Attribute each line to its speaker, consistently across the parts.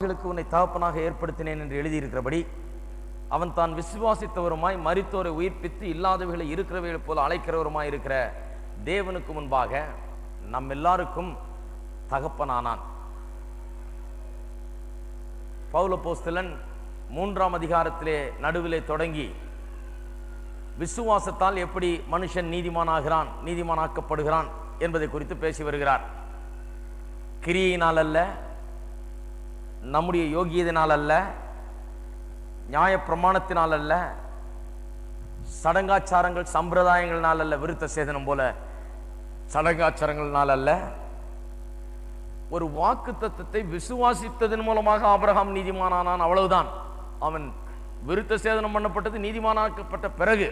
Speaker 1: உன்னை தகப்பனாக ஏற்படுத்தினேன் என்று எழுதியிருக்கிறபடி அவன் தான் விசுவாசித்தவருமாய் மரித்தோரை உயிர்ப்பித்து இல்லாதவைகளை இருக்கிறவைகளை போல அழைக்கிறவருமாய் இருக்கிற தேவனுக்கு முன்பாக நம் எல்லாருக்கும் தகப்பனானான். பவுல் அப்போஸ்தலன் 3ஆம் அதிகாரத்திலே நடுவிலே தொடங்கி விசுவாசத்தால் எப்படி மனுஷன் நீதிமானாகிறான், நீதிமானாக்கப்படுகிறான் என்பதை குறித்து பேசி வருகிறார். கிரியையினால் அல்ல, நம்முடைய யோகியத்தினால் அல்ல, நியாய பிரமாணத்தினால் அல்ல, சடங்காச்சாரங்கள் சம்பிரதாயங்களினால் அல்ல, விருத்த சேதனம் போல சடங்காச்சாரங்களினால் அல்ல, ஒரு வாக்கு தத்தத்தை விசுவாசித்ததன் மூலமாக ஆபிரகாம் நீதிமானானான். அவ்வளவுதான். அவன் விருத்த சேதனம் பண்ணப்பட்டது நீதிமானாக்கப்பட்ட பிறகு.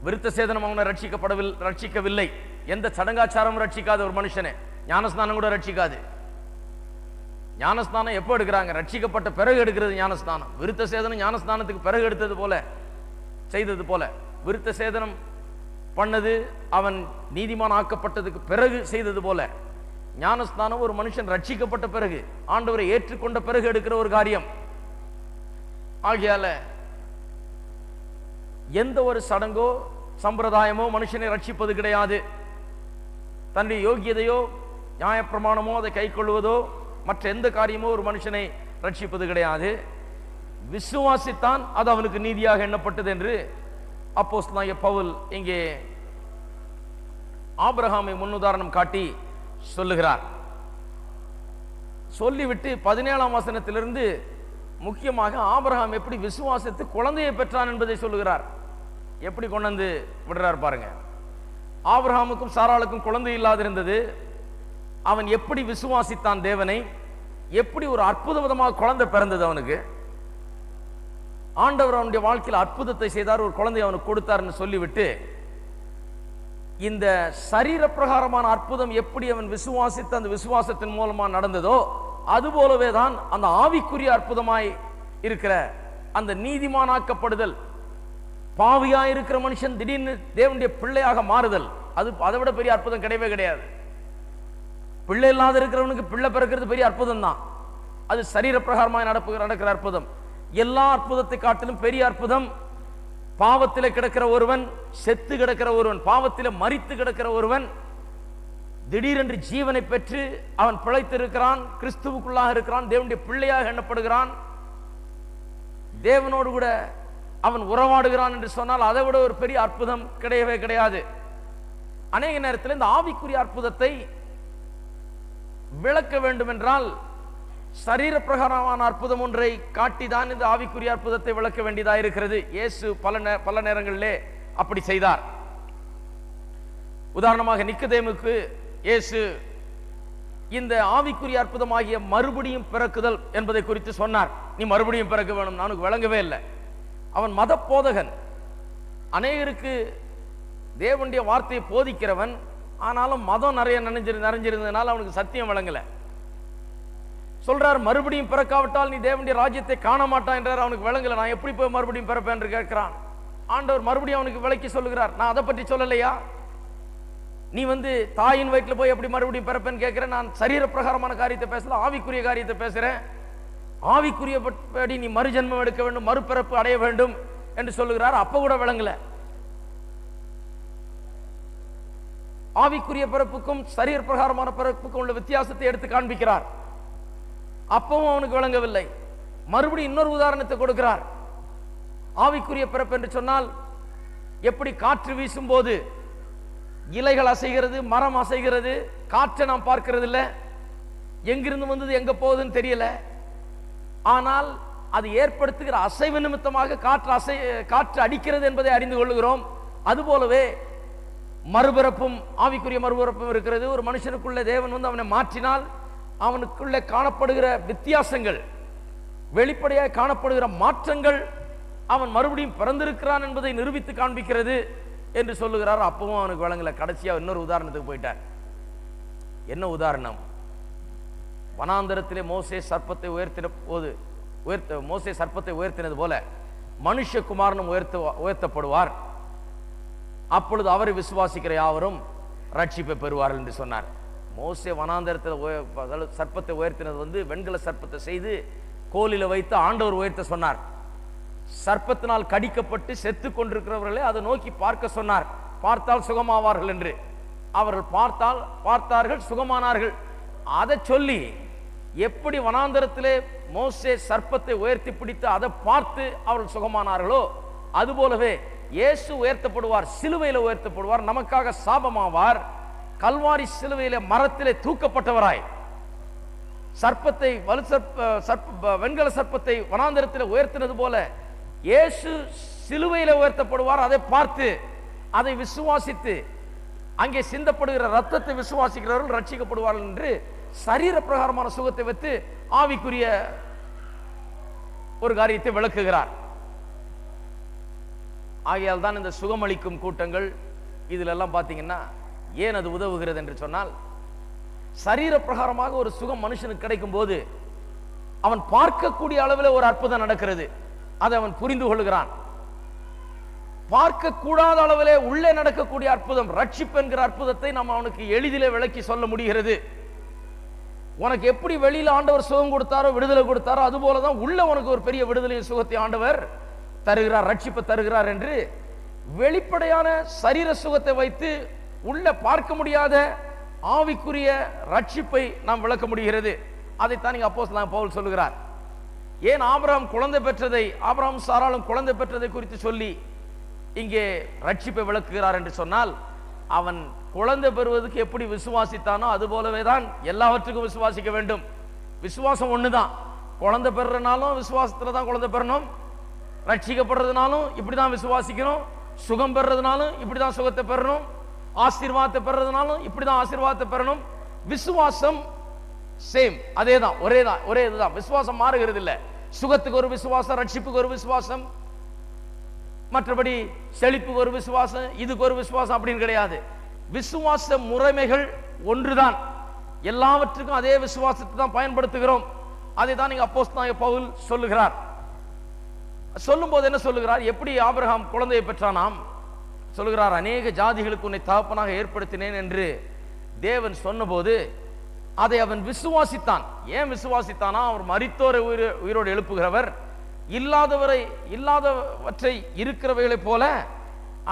Speaker 1: விருத்த சேதனம் அவனை ரட்சிக்கவில்லை. எந்த சடங்காச்சாரமும் ரட்சிக்காது ஒரு மனுஷனை. ஞானஸ்நானம் கூட ரட்சிக்காது. ஞானஸ்நானம் எப்போ எடுக்கிறாங்க? ரட்சிக்கப்பட்ட பிறகு எடுக்கிறது ஞானஸ்நானம். விருத்த சேதனம் ஞானஸ்நானத்துக்கு பிறகு எடுத்தது போல செய்தது போல விருத்த சேதனம் பண்ணது அவன் நீதிமான் ஆக்கப்பட்டதுக்கு பிறகு செய்தது போல ஞானஸ்நானம் ஒரு மனுஷன் ரட்சிக்கப்பட்ட பிறகு, ஆண்டவரை ஏற்றுக்கொண்ட பிறகு எடுக்கிற ஒரு காரியம். ஆகையால எந்த ஒரு சடங்கோ சம்பிரதாயமோ மனுஷனை ரட்சிப்பது கிடையாது. தன்னுடைய யோகியதையோ நியாயப்பிரமாணமோ அதை கை கொள்வதோ மற்ற எந்த காரியமோ ஒரு மனுஷனை ரட்சிப்பது கிடையாது. விசுவாசித்தான், அது அவனுக்கு நீதியாக எண்ணப்பட்டது என்று அப்போஸ்தலனாகிய பவுல் இங்கே ஆபிரகாமை முன்னுதாரணம் காட்டி சொல்லுகிறார். சொல்லிவிட்டு 17ஆம் வசனத்திலிருந்து முக்கியமாக ஆபிரகாம் எப்படி விசுவாசித்து குழந்தையை பெற்றான் என்பதை சொல்லுகிறார். எப்படி கொண்டு வந்து விடுறார் பாருங்க. ஆபிரகாமுக்கும் சாராளுக்கும் குழந்தை இல்லாதிருந்தது. அவன் எப்படி விசுவாசித்தான் தேவனை, எப்படி ஒரு அற்புத விதமாக குழந்தை பிறந்தது அவனுக்கு. ஆண்டவர் அவனுடைய வாழ்க்கையில் அற்புதத்தை செய்தார், ஒரு குழந்தை அவனுக்கு கொடுத்தார்னு சொல்லிவிட்டு இந்த சரீர பிரகாரமான அற்புதம் எப்படி அவன் விசுவாசித்து அந்த விசுவாசத்தின் மூலமா நடந்ததோ அதுபோலவே தான் அந்த ஆவிக்குரிய அற்புதமாய் இருக்கிற அந்த நீதிமானாக்கப்படுதல். பாவியாய் இருக்கிற மனுஷன் திடீர்னு தேவனுடைய பிள்ளையாக மாறுதல், அது அதை விட பெரிய அற்புதம் கிடையவே கிடையாது. பிள்ளை இல்லாத இருக்கிறவனுக்கு பிள்ளை பிறக்கிறது பெரிய அற்புதம் தான். அது சரீர பிரகாரமாய் நடக்கிற அற்புதம். எல்லா அற்புதத்தை காட்டிலும் பெரிய அற்புதம் பாவத்திலே கிடக்கிற ஒருவன், செத்து கிடக்கிற ஒருவன், பாவத்திலே மரித்து கிடக்கிற ஒருவன் திடீரென்று ஜீவனை பெற்று அவன் பிழைத்திருக்கிறான், கிறிஸ்துவுக்குள்ளாக இருக்கிறான், தேவனுடைய பிள்ளையாக எண்ணப்படுகிறான், தேவனோடு கூட அவன் உறவாடுகிறான் என்று சொன்னால் அதை விட ஒரு பெரிய அற்புதம் கிடையவே கிடையாது. அநேக நேரத்தில் இந்த ஆவிக்குரிய அற்புதத்தை விளக்க வேண்டும் என்றால் சரீர பிரகாரமான அற்புதம் ஒன்றை காட்டிதான் இந்த ஆவிக்குரிய அற்புதத்தை விளக்க வேண்டியதாக இருக்கிறது. இயேசு பல நேரங்களிலே அப்படி செய்தார். உதாரணமாக நிக்கதேமுக்கு இயேசு இந்த ஆவிக்குரிய அற்புதமாகிய மறுபடியும் பிறக்குதல் என்பதை குறித்து சொன்னார். நீ மறுபடியும் பிறக்க வேணும், நானுக்கு விளங்கவே இல்லை. அவன் மத போதகன், அநேகருக்கு தேவனுடைய வார்த்தையை போதிக்கிறவன். ஆனாலும் மதம் நிறைய நிறைஞ்சிருந்ததுனால அவனுக்கு சத்தியம் விளங்கல. சொல்றார், மறுபடியும் பிறக்காவிட்டால் நீ தேவனுடைய ராஜ்யத்தை காண மாட்டான் என்றார். அவனுக்கு விளங்கல. நான் எப்படி போய் மறுபடியும் பிறப்பேன் என்று கேட்கிறான். ஆண்டவர் மறுபடியும் அவனுக்கு விளக்கி சொல்லுகிறார், நான் அதை பற்றி சொல்லலையா? நீ தாயின் வயிற்றில் போய் எப்படி மறுபடியும் பிறப்பேன்னு கேட்கிற. நான் சரீர பிரகாரமான காரியத்தை பேசல, ஆவிக்குரிய காரியத்தை பேசுறேன். ஆவிக்குரியபடி நீ மறுஜன்மம் எடுக்க வேண்டும், மறுபிறப்பு அடைய வேண்டும் என்று சொல்லுகிறார். அப்ப கூட விளங்கல. ஆவிக்குரிய பிறப்புக்கும் சரீர பிரகாரமான பிறப்புக்கும் உள்ள வித்தியாசத்தை எடுத்து காண்பிக்கிறார். அப்பவும் அவனுக்கு விளங்கவில்லை. மறுபடியும் இன்னொரு உதாரணத்தை கொடுக்கிறார். ஆவிக்குரிய பிறப்பு என்று சொன்னால் எப்படி காற்று வீசும் போது இலைகள் அசைகிறது, மரம் அசைகிறது, காற்றை நாம் பார்க்கிறது இல்லை, எங்கிருந்து வந்தது எங்க போகுதுன்னு தெரியல. ஆனால் அது ஏற்படுத்துகிற அசைவு நிமித்தமாக காற்று அடிக்கிறது என்பதை அறிந்து கொள்ளுகிறோம். அதுபோலவே மறுபிறப்பும் ஆவிக்குரிய மறுபிறப்பும் இருக்கிறது. ஒரு மனுஷனுக்குள்ள தேவன் அவனை மாற்றினால் அவனுக்குள்ளே காணப்படுகிற வித்தியாசங்கள், வெளிப்படையாக காணப்படுகிற மாற்றங்கள் அவன் மறுபடியும் பிறந்திருக்கிறான் என்பதை நிரூபித்து காண்பிக்கிறது என்று சொல்லுகிறார். அப்பவும் அவனுக்கு வழங்கல. கடைசியா இன்னொரு உதாரணத்துக்கு போயிட்டார். என்ன உதாரணம்? வனாந்தரத்திலே மோசே சர்ப்பத்தை உயர்த்தினது போல மனுஷகுமாரனும் உயர்த்தப்படுவார், அப்பொழுது அவரை விசுவாசிக்கிற யாவரும் ரட்சிப்பை பெறுவார்கள் என்று சொன்னார். மோசே வனாந்தரத்தில் சர்ப்பத்தை உயர்த்தினது வெண்கல சர்ப்பத்தை செய்து கோலில வைத்து ஆண்டவர் உயர்த்த சொன்னார். சர்ப்பத்தினால் கடிக்கப்பட்டு செத்து கொண்டிருக்கிறவர்களே அதை நோக்கி பார்க்க சொன்னார். பார்த்தால் சுகமாவார்கள் என்று. அவர்கள் பார்த்தார்கள், சுகமானார்கள். அதை சொல்லி எப்படி வனாந்தரத்திலே மோசே சர்ப்பத்தை உயர்த்தி பிடித்து அதை பார்த்து அவர்கள் சுகமானார்களோ, அதுபோலவே இயேசு உயர்த்தப்படுவார், சிலுவையில் உயர்த்தப்படுவார், நமக்காக சாபமாவார். கல்வாரி சிலுவையிலே மரத்திலே தூக்கப்பட்டவராய் சர்ப்பத்தை வெண்கல சர்ப்பத்தை வனாந்தரத்தில் உயர்த்தினது போல இயேசு சிலுவையில் உயர்த்தப்படுவார். அதை பார்த்து அதை விசுவாசித்து அங்கே சிந்தப்படுகிற ரத்தத்தை விசுவாசிக்கிறவர்கள் ரட்சிக்கப்படுவார்கள் என்று சரீர பிரகாரமான சுகத்தை வைத்து ஆவிக்குரிய ஒரு காரியத்தை விளக்குகிறார். ஆகையால் தான் இந்த சுகமளிக்கும் கூட்டங்கள் இதுல எல்லாம் பார்த்தீங்கன்னா ஏன் அது உதவுகிறது என்று சொன்னால், சரீர பிரகாரமாக ஒரு சுகம் மனுஷனுக்கு கிடைக்கும் போது அவன் பார்க்கக்கூடிய அளவில் ஒரு அற்புதம் நடக்கிறது. அதை அவன் புரிந்து கொள்கிறான். பார்க்க கூடாத அளவிலே உள்ளே நடக்கக்கூடிய அற்புதம், ரட்சிப்பு என்கிற அற்புதத்தை நம்ம அவனுக்கு எளிதிலே விளக்கி சொல்ல முடிகிறது. உனக்கு எப்படி வெளியில ஆண்டவர் சுகம் கொடுத்தாரோ, விடுதலை கொடுத்தாரோ, அது போலதான் உள்ள உனக்கு ஒரு பெரிய விடுதலையும் சுகத்தை ஆண்டவர் தருகிறார், ரட்சிப்பை தருகிறார் என்று வெளிப்படையான சரீர சுகத்தை வைத்து உள்ள பார்க்க முடியாத ஆவிக்குரிய ரட்சிப்பை நாம் விளக்க முடிகிறது. அதைத்தான் நீங்க அப்போஸ்தலனாகிய பவுல் சொல்லுகிறார். ஏன் ஆபிரகாம் குழந்தை பெற்றதை, ஆபிரகாம் சாராளும் குழந்தை பெற்றதை குறித்து சொல்லி இங்கே ரட்சிப்பை விளக்குகிறார் என்று சொன்னால், அவன் குழந்தை பெறுவதற்கு எப்படி விசுவாசித்தானோ அது போலவே தான் எல்லாவற்றுக்கும் விசுவாசிக்க வேண்டும். விசுவாசம் ஒண்ணுதான். குழந்தை பெறனாலும் விசுவாசத்துல தான் குழந்தை பெறணும், ரட்சிக்கப்படுறதுனாலும் இப்படிதான் விசுவாசிக்கணும், சுகம் பெறதுனாலும் இப்படிதான் சுகத்தை பெறணும், ஆசீர்வாதத்தை பெறதுனாலும் இப்படிதான் ஆசீர்வாதத்தை பெறணும். விசுவாசம் சேம், அதேதான், ஒரே இதுதான். விசுவாசம் மாறுகிறது இல்லை. சுகத்துக்கு ஒரு விசுவாசம், ரட்சிப்புக்கு ஒரு விசுவாசம், மற்றபடி செழிப்புக்கு ஒரு விசுவாசம், இதுக்கு ஒரு விசுவாசம் அப்படின்னு கிடையாது. விசுவாச முறைமைகள் ஒன்றுதான். எல்லாவற்றுக்கும் அதே விசுவாசத்தை தான் பயன்படுத்துகிறோம். அதை தான் நீங்க அப்போஸ்தலனாகிய பவுல் சொல்லுகிறார். சொல்லும் போது என்ன சொல்லுகிறார்? எப்படி ஆபிரகாம் குழந்தையை பெற்றானாம் சொல்லுகிறார். அநேக ஜாதிகளுக்கு உன்னை தகப்பனாக ஏற்படுத்தினேன் என்று தேவன் சொன்னபோது அதை அவன் விசுவாசித்தான். ஏன் விசுவாசித்தானா? அவர் மரித்தோரை உயிரோடு எழுப்புகிறவர், இல்லாதவற்றை இருக்கிறவைகளை போல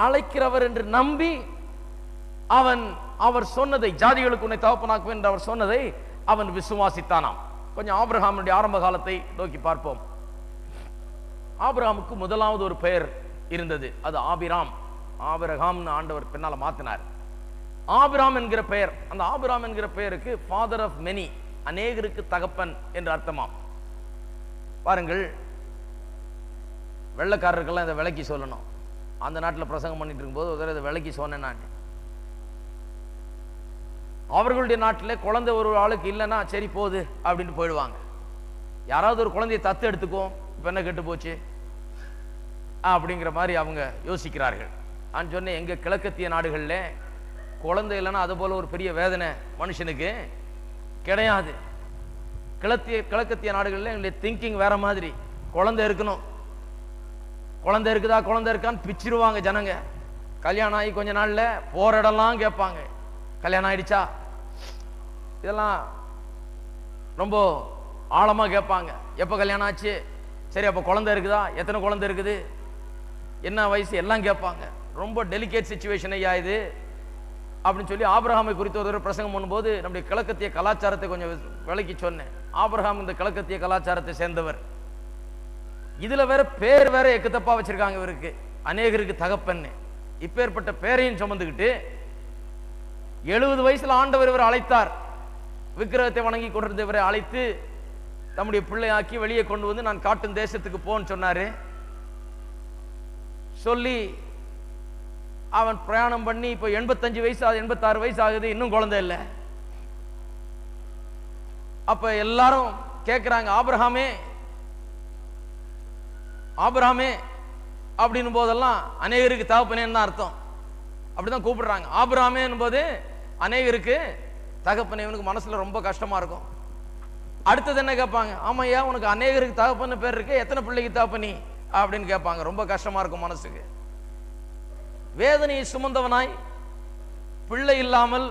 Speaker 1: அழைக்கிறவர் என்று நம்பி அவர் சொன்னதை, ஜாதிகளுக்கு உன்னை தகப்பனாக்குவேன் என்று அவர் சொன்னதை அவன் விசுவாசித்தானாம். கொஞ்சம் ஆபிரகாமுடைய ஆரம்ப காலத்தை நோக்கி பார்ப்போம். ஆபிரகாமுக்கு முதலாவது ஒரு பெயர் இருந்தது, அது ஆபிராம். ஆபிரகாம்னு ஆண்டவர் பின்னால மாத்தினார். ஆபிராம் என்கிற பெயர், அந்த ஆபிராம் என்கிற பெயருக்கு ஃபாதர் ஆஃப் மெனி, அநேகருக்கு தகப்பன் என்று அர்த்தமாம். பாருங்கள், வெள்ளைக்காரருக்கெல்லாம் இதை விளக்கி சொல்லணும். அந்த நாட்டில் பிரசங்கம் பண்ணிட்டு இருக்கும்போது ஒரு இதை விளக்கி சொன்னேன் நான். அவர்களுடைய நாட்டில் குழந்தை ஒரு ஆளுக்கு இல்லைன்னா சரி போகுது அப்படின்னு போயிடுவாங்க. யாராவது ஒரு குழந்தையை தத்து எடுத்துக்கும், இப்போ என்ன கெட்டு போச்சு அப்படிங்கிற மாதிரி அவங்க யோசிக்கிறார்கள். நான் சொன்னேன், எங்கள் கிழக்கத்திய நாடுகளில் குழந்தை இல்லைன்னா அது போல ஒரு பெரிய வேதனை மனுஷனுக்கு கிடையாது. கிழக்கத்திய நாடுகளில் எங்களுடைய திங்கிங் வேற மாதிரி. குழந்தை இருக்கணும், குழந்தை இருக்குதா, குழந்தை இருக்கான்னு பிச்சிருவாங்க ஜனங்க. கல்யாணம் ஆகி கொஞ்ச நாள்ல போற இடம்லாம் கேட்பாங்க, கல்யாணம் ஆயிடுச்சா? இதெல்லாம் ரொம்ப ஆழமா கேட்பாங்க. எப்ப கல்யாணம் ஆச்சு, சரி அப்ப குழந்தை இருக்குதா, எத்தனை குழந்தை இருக்குது, என்ன வயசு, எல்லாம் கேட்பாங்க. ரொம்ப டெலிகேட் சிச்சுவேஷன் ஐயா இது அப்படின்னு சொல்லி ஆபிரகாமை குறித்து ஒரு பிரசங்கம் பண்ணும்போது நம்முடைய கிழக்கத்திய கலாச்சாரத்தை கொஞ்சம் விளக்கி சொன்னேன். ஆபிரகாம் இந்த கிழக்கத்திய கலாச்சாரத்தை சேர்ந்தவர். இதுல வேற பேர் வேற எக்குத்தப்பா வச்சிருக்காங்க இவருக்கு, அநேகருக்கு தகப்பன்னு. இப்பேற்பட்ட பேரையும் சுமந்துக்கிட்டு 70 வயசுல ஆண்டவர் இவரை அழைத்தார். விக்கிரகத்தை வணங்கி கொண்டிருந்த இவரை அழைத்து தம்முடைய பிள்ளையாக்கி வெளியே கொண்டு வந்து நான் காட்டும் தேசத்துக்கு போன்னு சொன்னாரு. சொல்லி அவன் பிரயாணம் பண்ணி இப்ப 85 வயசு 86 வயசு ஆகுது, இன்னும் குழந்தை இல்லை. அப்ப எல்லாரும் கேட்கிறாங்க, ஆபிரகாமே ஆபிரகாமே அப்படின் போதெல்லாம் அநேகருக்கு தகப்பனேன்னு தான் அர்த்தம். அப்படிதான் கூப்பிடுறாங்க. ஆபிரகாமே என்பது அநேகருக்கு தகப்பனே. இவனுக்கு மனசுல ரொம்ப கஷ்டமா இருக்கும். அடுத்தது என்ன கேட்பாங்க, ஆமையா உனக்கு அநேகருக்கு தகப்பன்னு பேர் இருக்கு, எத்தனை பிள்ளைக்கு தகப்பனி அப்படின்னு கேட்பாங்க. ரொம்ப கஷ்டமா இருக்கும் மனசுக்கு. வேதனையை சுமந்தவனாய், பிள்ளை இல்லாமல்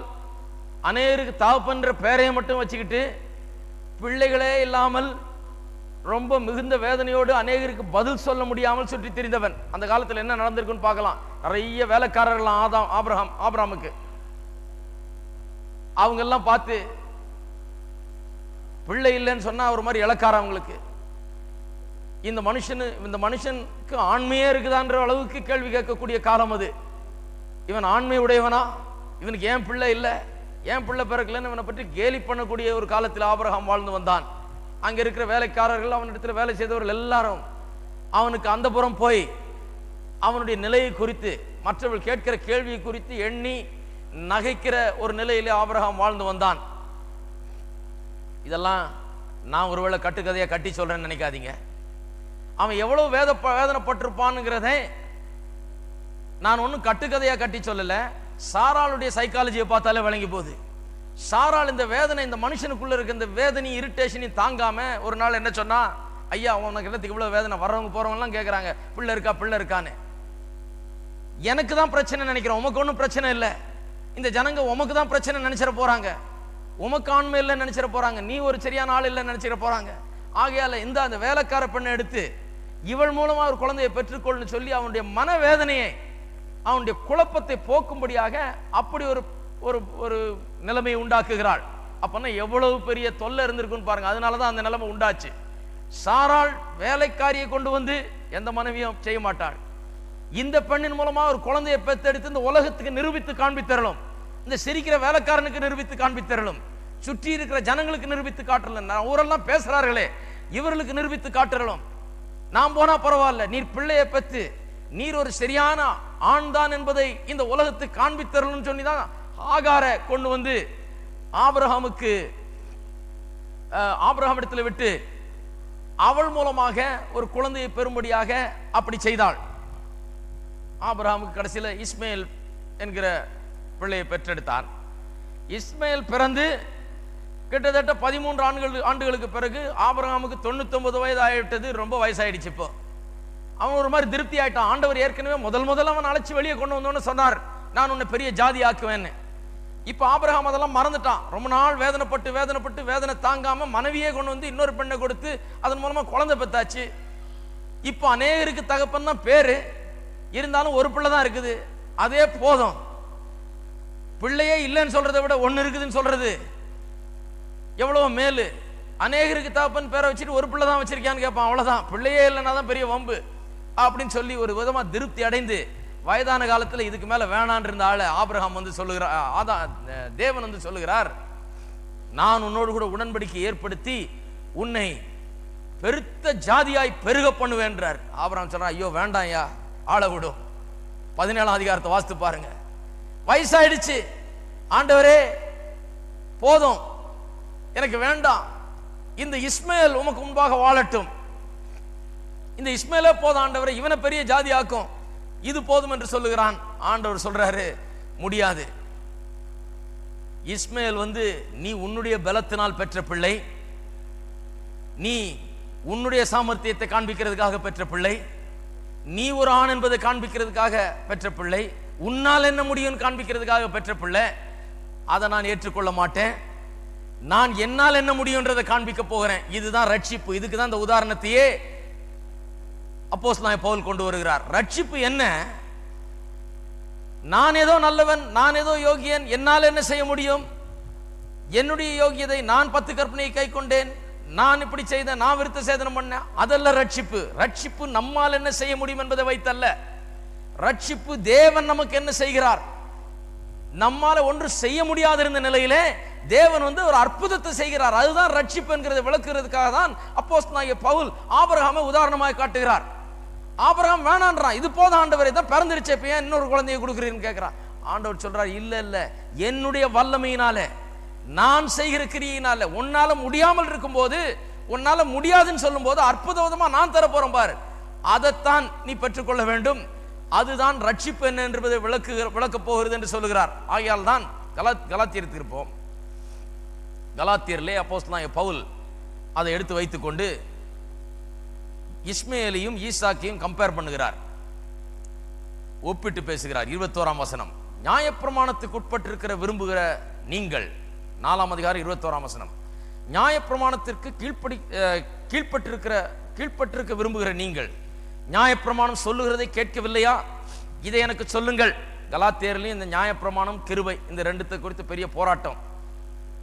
Speaker 1: அநேகருக்கு தகப்பன்ற பெயரை மட்டும் வச்சுக்கிட்டு பிள்ளைகளே இல்லாமல் ரொம்ப மிகுந்த வேதனையோடு அநேகருக்கு பதில் சொல்ல முடியாமல் சுற்றி திரிந்தவன். அந்த காலத்தில் என்ன நடந்திருக்குன்னு பார்க்கலாம். நிறைய வேலைக்காரர்கள் ஆபிரகாமுக்கு அவங்க எல்லாம் பார்த்து பிள்ளை இல்லைன்னு சொன்னா ஒரு மாதிரி இளக்கார அவங்களுக்கு. இந்த மனுஷனுக்கு ஆண்மையே இருக்குதான்ற அளவுக்கு கேள்வி கேட்கக்கூடிய காலம் அது. இவன் ஆண்மை உடையவனா, இவனுக்கு ஏன் பிள்ளை இல்லை, ஏன் பிள்ளை பிறக்கலன்னு இவனை பற்றி கேலி பண்ணக்கூடிய ஒரு காலத்தில் ஆபிரகாம் வாழ்ந்து வந்தான். அங்க இருக்கிற வேலைக்காரர்கள், அவனிடத்துல வேலை செய்தவர்கள் எல்லாரும் அவனுக்கு அந்த புறம் போய் அவனுடைய நிலையை குறித்து, மற்றவர்கள் கேட்கிற கேள்வியை குறித்து எண்ணி நகைக்கிற ஒரு நிலையிலே ஆபிரகாம் வாழ்ந்து வந்தான். இதெல்லாம் நான் ஒருவேளை கட்டுக்கதையா கட்டி சொல்றேன்னு நினைக்காதீங்க. அவன் எவ்வளவு வேதனைப்பட்டிருப்பான்ங்கிறத நான் ஒன்னும் கட்டுக்கதையா கட்டி சொல்லல. சாராளுடைய சைக்காலஜியை பார்த்தாலே விளங்கி போகுது. சாராள் இந்த வேதனை, இந்த மனுஷனுக்குள்ள இருக்க இந்த வேதனை இரிட்டேஷனையும் தாங்காம ஒரு நாள் என்ன சொன்னா, ஐயா உனக்கு என்னத்துக்கு இவ்வளவு வேதனை, வர்றவங்க போறவங்க எல்லாம் கேட்கறாங்க பிள்ளை இருக்கான்னு. எனக்கு தான் பிரச்சனை நினைக்கிறேன், உமக்கு ஒன்றும் பிரச்சனை இல்லை. இந்த ஜனங்க உமக்கு தான் பிரச்சனை நினைச்சிட போறாங்க, உமக்கு ஆண்மை இல்லைன்னு நினைச்சிட போறாங்க, நீ ஒரு சரியான ஆள் இல்லைன்னு நினைச்சிட போறாங்க. ஆகையால அந்த வேலைக்கார பெண்ணை எடுத்து இவள் மூலமா ஒரு குழந்தையை பெற்றுக்கொள்னு சொல்லி அவனுடைய மனவேதனையை, அவனுடைய குழப்பத்தை போக்கும்படியாக அப்படி ஒரு ஒரு ஒரு நிலைமையை உண்டாக்குகிறாள். அப்பன்னா எவ்வளவு பெரிய தொல்லை இருந்திருக்குன்னு பாருங்க. அதனாலதான் அந்த நிலைமை உண்டாச்சு. சாராள் வேலைக்காரியை கொண்டு வந்து எந்த மனைவியும் செய்ய மாட்டாள். இந்த பெண்ணின் மூலமா ஒரு குழந்தையை பெற்றெடுத்து இந்த உலகத்துக்கு நிரூபித்து காண்பித்தரலும், இந்த சிரிக்கிற வேலைக்காரனுக்கு நிரூபித்து காண்பித்தரலும், சுற்றி இருக்கிற ஜனங்களுக்கு நிரூபித்து காட்டலும், ஊரெல்லாம் பேசுறார்களே இவர்களுக்கு நிரூபித்து காட்டலும். நாம் போனா பரவாயில்ல, நீர் பிள்ளையை பெற்று நீர் ஒரு சரியான ஆண் தான் என்பதை இந்த உலகத்துக்கு காண்பித்தரலும் சொல்லிதான் ஆகாரை கொண்டு வந்து ஆபிரகாமிடத்தில் விட்டு அவள் மூலமாக ஒரு குழந்தையை பெறும்படியாக அப்படி செய்தாள். ஆபிரகாமுக்கு கடைசியில் இஸ்மேல் என்கிற பிள்ளையை பெற்றெடுத்தான். இஸ்மேல் பிறந்து கிட்டத்தட்ட 13 ஆண்டுகளுக்கு பிறகு ஆபிரகாமுக்கு 99 வயது ஆகிவிட்டது. ரொம்ப வயசாயிடுச்சு. இப்போ அவன் ஒரு மாதிரி திருப்தி ஆயிட்டான். ஆண்டவர் ஏற்கனவே முதல் அவன் அழைச்சி வெளியே கொண்டு வந்தோன்னு சொன்னார், நான் உன்னை பெரிய ஜாதி ஆக்குவேன்னு. இப்ப ஆபிரகாம் அதெல்லாம் மறந்துட்டான். ரொம்ப நாள் வேதனைப்பட்டு வேதனை தாங்காம மனைவியே கொண்டு வந்து இன்னொரு பெண்ணை கொடுத்து அதன் மூலமா குழந்தை பெத்தாச்சு. இப்ப அநேகருக்கு தகப்பன் தான் பேரு, இருந்தாலும் ஒரு பிள்ளை தான் இருக்குது, அதே போதும். பிள்ளையே இல்லைன்னு சொல்றதை விட ஒன்னு இருக்குதுன்னு சொல்றது எவ்வளவு மேலு. அநேகருக்கு தகப்பன் பேரை வச்சுட்டு ஒரு பிள்ளை தான் வச்சிருக்கான்னு கேட்பான், அவ்வளவுதான். பிள்ளையே இல்லைன்னா தான் பெரிய வம்பு அப்படின்னு சொல்லி ஒரு விதமா திருப்தி அடைந்து வயதான காலத்தில் இதுக்கு மேல வேணான் இருந்த ஆளு ஆபிரகாம் வந்து சொல்லுகிறார், தேவன் வந்து சொல்லுகிறார், நான் உன்னோடு கூட உடன்படிக்கை ஏற்படுத்தி உன்னை பெருத்த ஜாதியாய் பெருக பண்ணுவேன்றார். ஆபிரகாம் சொல்றார், ஐயோ வேண்டாம் ஐயா, ஆள விடும். 17ஆம் அதிகாரத்தை வாசித்து பாருங்க. வயசாயிடுச்சு, ஆண்டவரே போதும், எனக்கு வேண்டாம், இந்த இஸ்மேல் உமக்கு முன்பாக வாழட்டும், இந்த இஸ்மேலே போதும் ஆண்டவரே, இவனை பெரிய ஜாதி ஆக்கும், இது போதும் என்று சொல்லுகிறான். ஆண்டவர் சொல்றாரு, முடியாது. இஸ்மேல் வந்து நீ உன்னுடைய பலத்தினால் பெற்ற பிள்ளை, நீ உன்னுடைய சாமர்த்தியத்தை காண்பிக்கிறதுக்காக பெற்ற பிள்ளை, நீ ஒரு ஆண் என்பதை காண்பிக்கிறதுக்காக பெற்ற பிள்ளை, உன்னால் என்ன முடியும் காண்பிக்கிறதுக்காக பெற்ற பிள்ளை, அதை நான் ஏற்றுக்கொள்ள மாட்டேன். நான் என்னால் என்ன முடியும்ன்றதை காண்பிக்க போகிறேன். இதுதான் ரட்சிப்பு. இதுக்கு தான் இந்த உதாரணத்தையே அப்போஸ்தலனாகிய பவுல் கொண்டு வருகிறார். ரட்சிப்பு என்ன? நான் ஏதோ நல்லவன், நான் ஏதோ யோகியன், என்னால் என்ன செய்ய முடியும், என்னுடைய யோகியதை நான் 10 கற்பனையை கை கொண்டேன், நான் இப்படி செய்தேன், நான் விருத்த சேதனம் பண்ணேன், அதல்ல ரட்சிப்பு. ரட்சிப்பு நம்மால் என்ன செய்ய முடியும் என்பதை வைத்தல்ல. ரட்சிப்பு தேவன் நமக்கு என்ன செய்கிறார். நம்மால ஒன்று செய்ய முடியாத இருந்த நிலையிலே தேவன் வந்து ஒரு அற்புதத்தை செய்கிறார். அதுதான் ரட்சிப்பு என்கிறதை விளக்குறதுக்காக தான் அப்போஸ்தலனாகிய பவுல் ஆபிரகாமை உதாரணமாக காட்டுகிறார். ஆபிரகாம் வேணான்றான், இது போதும் ஆண்டவரே, தான் பிறந்துருச்சு, இப்ப ஏன் இன்னொரு குழந்தையை கொடுக்குறீன்னு கேட்கிறான். ஆண்டவர் சொல்றார், இல்ல இல்ல, என்னுடைய வல்லமையினால, நான் செய்கிற கிரியினால, உன்னால முடியாமல் இருக்கும் போது, உன்னால முடியாதுன்னு சொல்லும் போது அற்புதமா நான் தர போறேன் பாரு, அதைத்தான் நீ பெற்றுக்கொள்ள வேண்டும். அதுதான் ரட்சிப்பு என்ன என்பதை விளக்க போகிறது என்று சொல்லுகிறார். ஆகையால் தான் கலாத்தியருக்கு இருப்போம். கலாத்தியரிலே அப்போஸ்தலனாகிய பவுல் அதை எடுத்து வைத்துக்கொண்டு இஸ்மேலையும் ஈசாக்கையும் கம்பேர் பண்ணுகிறார், ஒப்பிட்டு பேசுகிறார். 21ஆம் வசனம், நியாயப்பிரமாணத்துக்கு உட்பட்டிருக்கிற விரும்புகிற நீங்கள். 4ஆம் அதிகாரம் 21ஆம் வசனம். நியாயப்பிரமாணத்திற்கு கீழ்ப்பட்டிருக்க விரும்புகிற நீங்கள் நியாயப்பிரமாணம் சொல்லுகிறதை கேட்கவில்லையா? இதை எனக்கு சொல்லுங்கள். கலாத்தியர்லையும் இந்த நியாயப்பிரமாணம் கிருபை இந்த ரெண்டுத்தை குறித்து பெரிய போராட்டம்.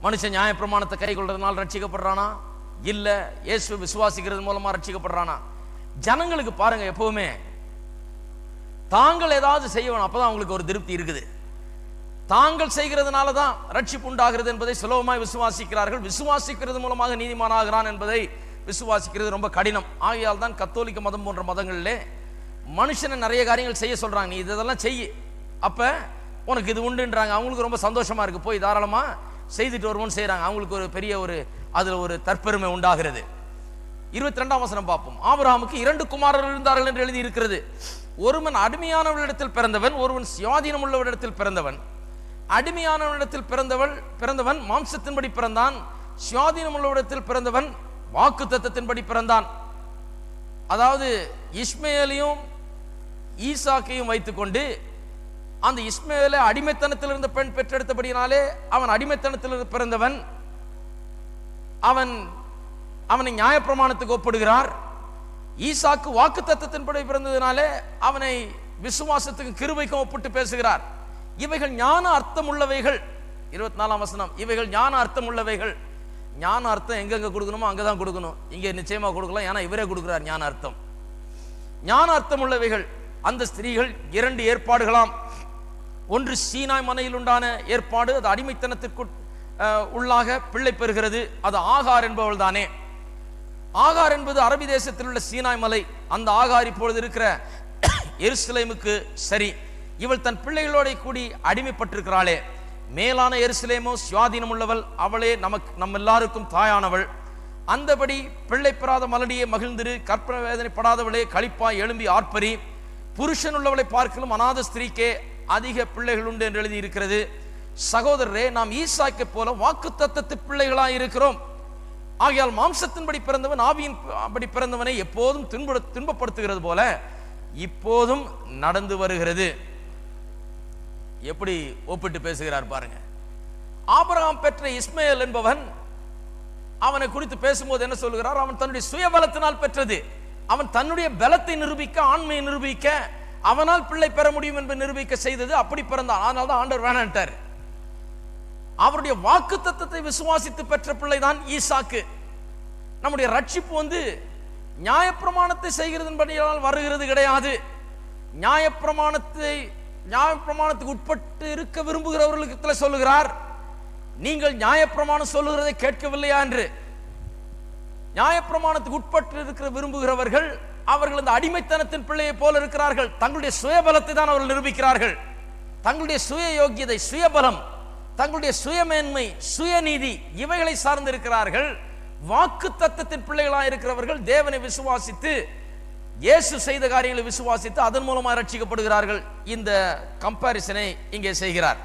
Speaker 1: மனுஷன் நியாயப்பிரமாணத்தை கை கொள்றதுனால ரட்சிக்கப்படுறானா? இல்ல இயேசு விசுவாசிக்கிறது மூலமா ரட்சிக்கப்படுறானா? ஜனங்களுக்கு பாருங்க, எப்பவுமே தாங்கள் ஏதாவது செய்யணும், அப்பதான் அவங்களுக்கு ஒரு திருப்தி இருக்குது. தாங்கள் செய்கிறதுனால தான் ரட்சிப்பு உண்டாகிறது என்பதை சுலபமாய் விசுவாசிக்கிறார்கள். விசுவாசிக்கிறது மூலமாக நீதிமானாகிறான் என்பதை விசுவாசிக்கிறது ரொம்ப கடினம். ஆகையால் தான் கத்தோலிக்க மதம் போன்ற மதங்களிலே மனுஷனை நிறைய காரியங்கள் செய்ய சொல்றாங்க. நீ இதெல்லாம் செய்ய, அப்ப உனக்கு இது உண்டுன்றாங்க. அவங்களுக்கு ரொம்ப சந்தோஷமா இருக்கு, போய் தாராளமா செய்துட்டு வருவோம்னு செய்யறாங்க. அவங்களுக்கு ஒரு பெரிய அதுல ஒரு தற்பெருமை உண்டாகிறது. 22ஆம் வசனம் பார்ப்போம். ஆபிரகாமுக்கு 2 குமாரர்கள் இருந்தார்கள் என்று எழுதி இருக்கிறது. ஒருவன் அடிமையானவரிடத்தில் பிறந்தவன், ஒருவன் சுயாதீனம் உள்ளவரிடத்தில் பிறந்தவன். அடிமையானவரிடத்தில் பிறந்தவன் மாம்சத்தின்படி பிறந்தான். சுயாதீனம் உள்ளவரிடத்தில் பிறந்தவன் வாக்கு தத்தத்தின்படி பிறந்தான். அதாவது இஸ்மேலையும் ஈசாக்கையும் வைத்துக்கொண்டு, அந்த இஸ்மேலை அடிமைத்தனத்தில் இருந்த பெண் பெற்றெடுத்தபடினாலே அவன் அடிமைத்தனத்தில் பிறந்தவன். அவனை நியாயப்பிரமாணத்துக்கு ஒப்பிடுகிறார். ஈசாக்கு வாக்கு தத்தத்தின்படி பிறந்ததினாலே அவனை விசுவாசத்துக்கு கிருபைக்கும் ஒப்பிட்டு பேசுகிறார். இவைகள் ஞான அர்த்தம் உள்ளவைகள். 24ஆம் வசனம். இவைகள் ஞான அர்த்தம் உள்ளவைகள். ஞான அர்த்தம் எங்கெங்க கொடுக்கணுமோ அங்கதான் கொடுக்கணும். இங்கே நிச்சயமா கொடுக்கலாம், ஏன்னா இவரே கொடுக்கிறார் ஞான அர்த்தம். ஞான அர்த்தம் உள்ளவைகள். அந்த ஸ்திரீகள் 2 ஏற்பாடுகளாம். ஒன்று சீனாய் மனையில் உண்டான ஏற்பாடு, அது அடிமைத்தனத்திற்கு உள்ளாக பிள்ளை பெறுகிறது. அது ஆகார் என்பவள் தானே. ஆகார் என்பது அரபி தேசத்தில் உள்ள சீனாய் மலை. அந்த ஆகார் இப்பொழுது இருக்கிற எருசலேமுக்கு சரி. இவள் தன் பிள்ளைகளோட கூடி அடிமைப்பட்டிருக்கிறாளே. மேலான எருசலேமோ சுயாதீனம் உள்ளவள், அவளே நம்ம எல்லாருக்கும் தாயானவள். அந்தபடி பிள்ளை பெறாத மலடியே மகிழ்ந்திரு, கற்பனை வேதனைப்படாதவளே களிப்பாய் எழும்பி ஆர்ப்பரி. புருஷன் உள்ளவளை பார்க்கலும் அநாத ஸ்திரீக்கே அதிக பிள்ளைகள் உண்டு என்று எழுதி இருக்கிறது. சகோதரரே, நாம் ஈசாக்கை போல வாக்கு தத்தத்து பிள்ளைகளாய் இருக்கிறோம். ஆகையால் மாம்சத்தின்படி பிறந்தவன் ஆவியின் அப்படி பிறந்தவனை எப்போதும் துன்பப்படுத்துகிறது போல இப்போதும் நடந்து வருகிறது. எப்படி ஒப்பிட்டு பேசுகிறார் பாருங்க. ஆபிரகாம் பெற்ற இஸ்மேல் என்பவன், அவனை குறித்து பேசும்போது என்ன சொல்கிறார்? அவன் தன்னுடைய சுய பலத்தினால் பெற்றது. அவன் தன்னுடைய பலத்தை நிரூபிக்க, ஆண்மையை நிரூபிக்க, அவனால் பிள்ளை பெற முடியும் என்று நிரூபிக்க செய்தது. அப்படி பிறந்தான். அதனால தான் ஆண்டவர் வேணான்ட்டார். அவருடைய வாக்கு தத்தத்தை விசுவாசித்து பெற்ற பிள்ளைதான் ஈசாக்கு. நம்முடைய ரட்சிப்பு நியாயப்பிரமாணத்தை செய்கிறதன்படியால் வருகிறது கிடையாது. நியாயப்பிரமாணத்துக்கு உட்பட்டு இருக்க விரும்புகிறவர்களுக்கு சொல்லுகிறார், நீங்கள் நியாயப்பிரமாணம் சொல்லுகிறதை கேட்கவில்லையா என்று. நியாயப்பிரமாணத்துக்கு உட்பட்டு இருக்கிற விரும்புகிறவர்கள் அவர்கள் இந்த அடிமைத்தனத்தின் பிள்ளையை போல இருக்கிறார்கள். தங்களுடைய சுயபலத்தை தான் அவர்கள் நிரூபிக்கிறார்கள். தங்களுடைய சுய யோக்கியதை, சுயபலம், தங்களுடைய சுயமேன்மை, சுயநீதி, இவைகளை சார்ந்திருக்கிறார்கள். வாக்கு தத்தத்தின் பிள்ளைகளாக இருக்கிறவர்கள் தேவனை விசுவாசித்து, இயேசு செய்த காரியங்களை விசுவாசித்து அதன் மூலமாக ரட்சிக்கப்படுகிறார்கள். இந்த கம்பாரிசனை இங்கே செய்கிறார்.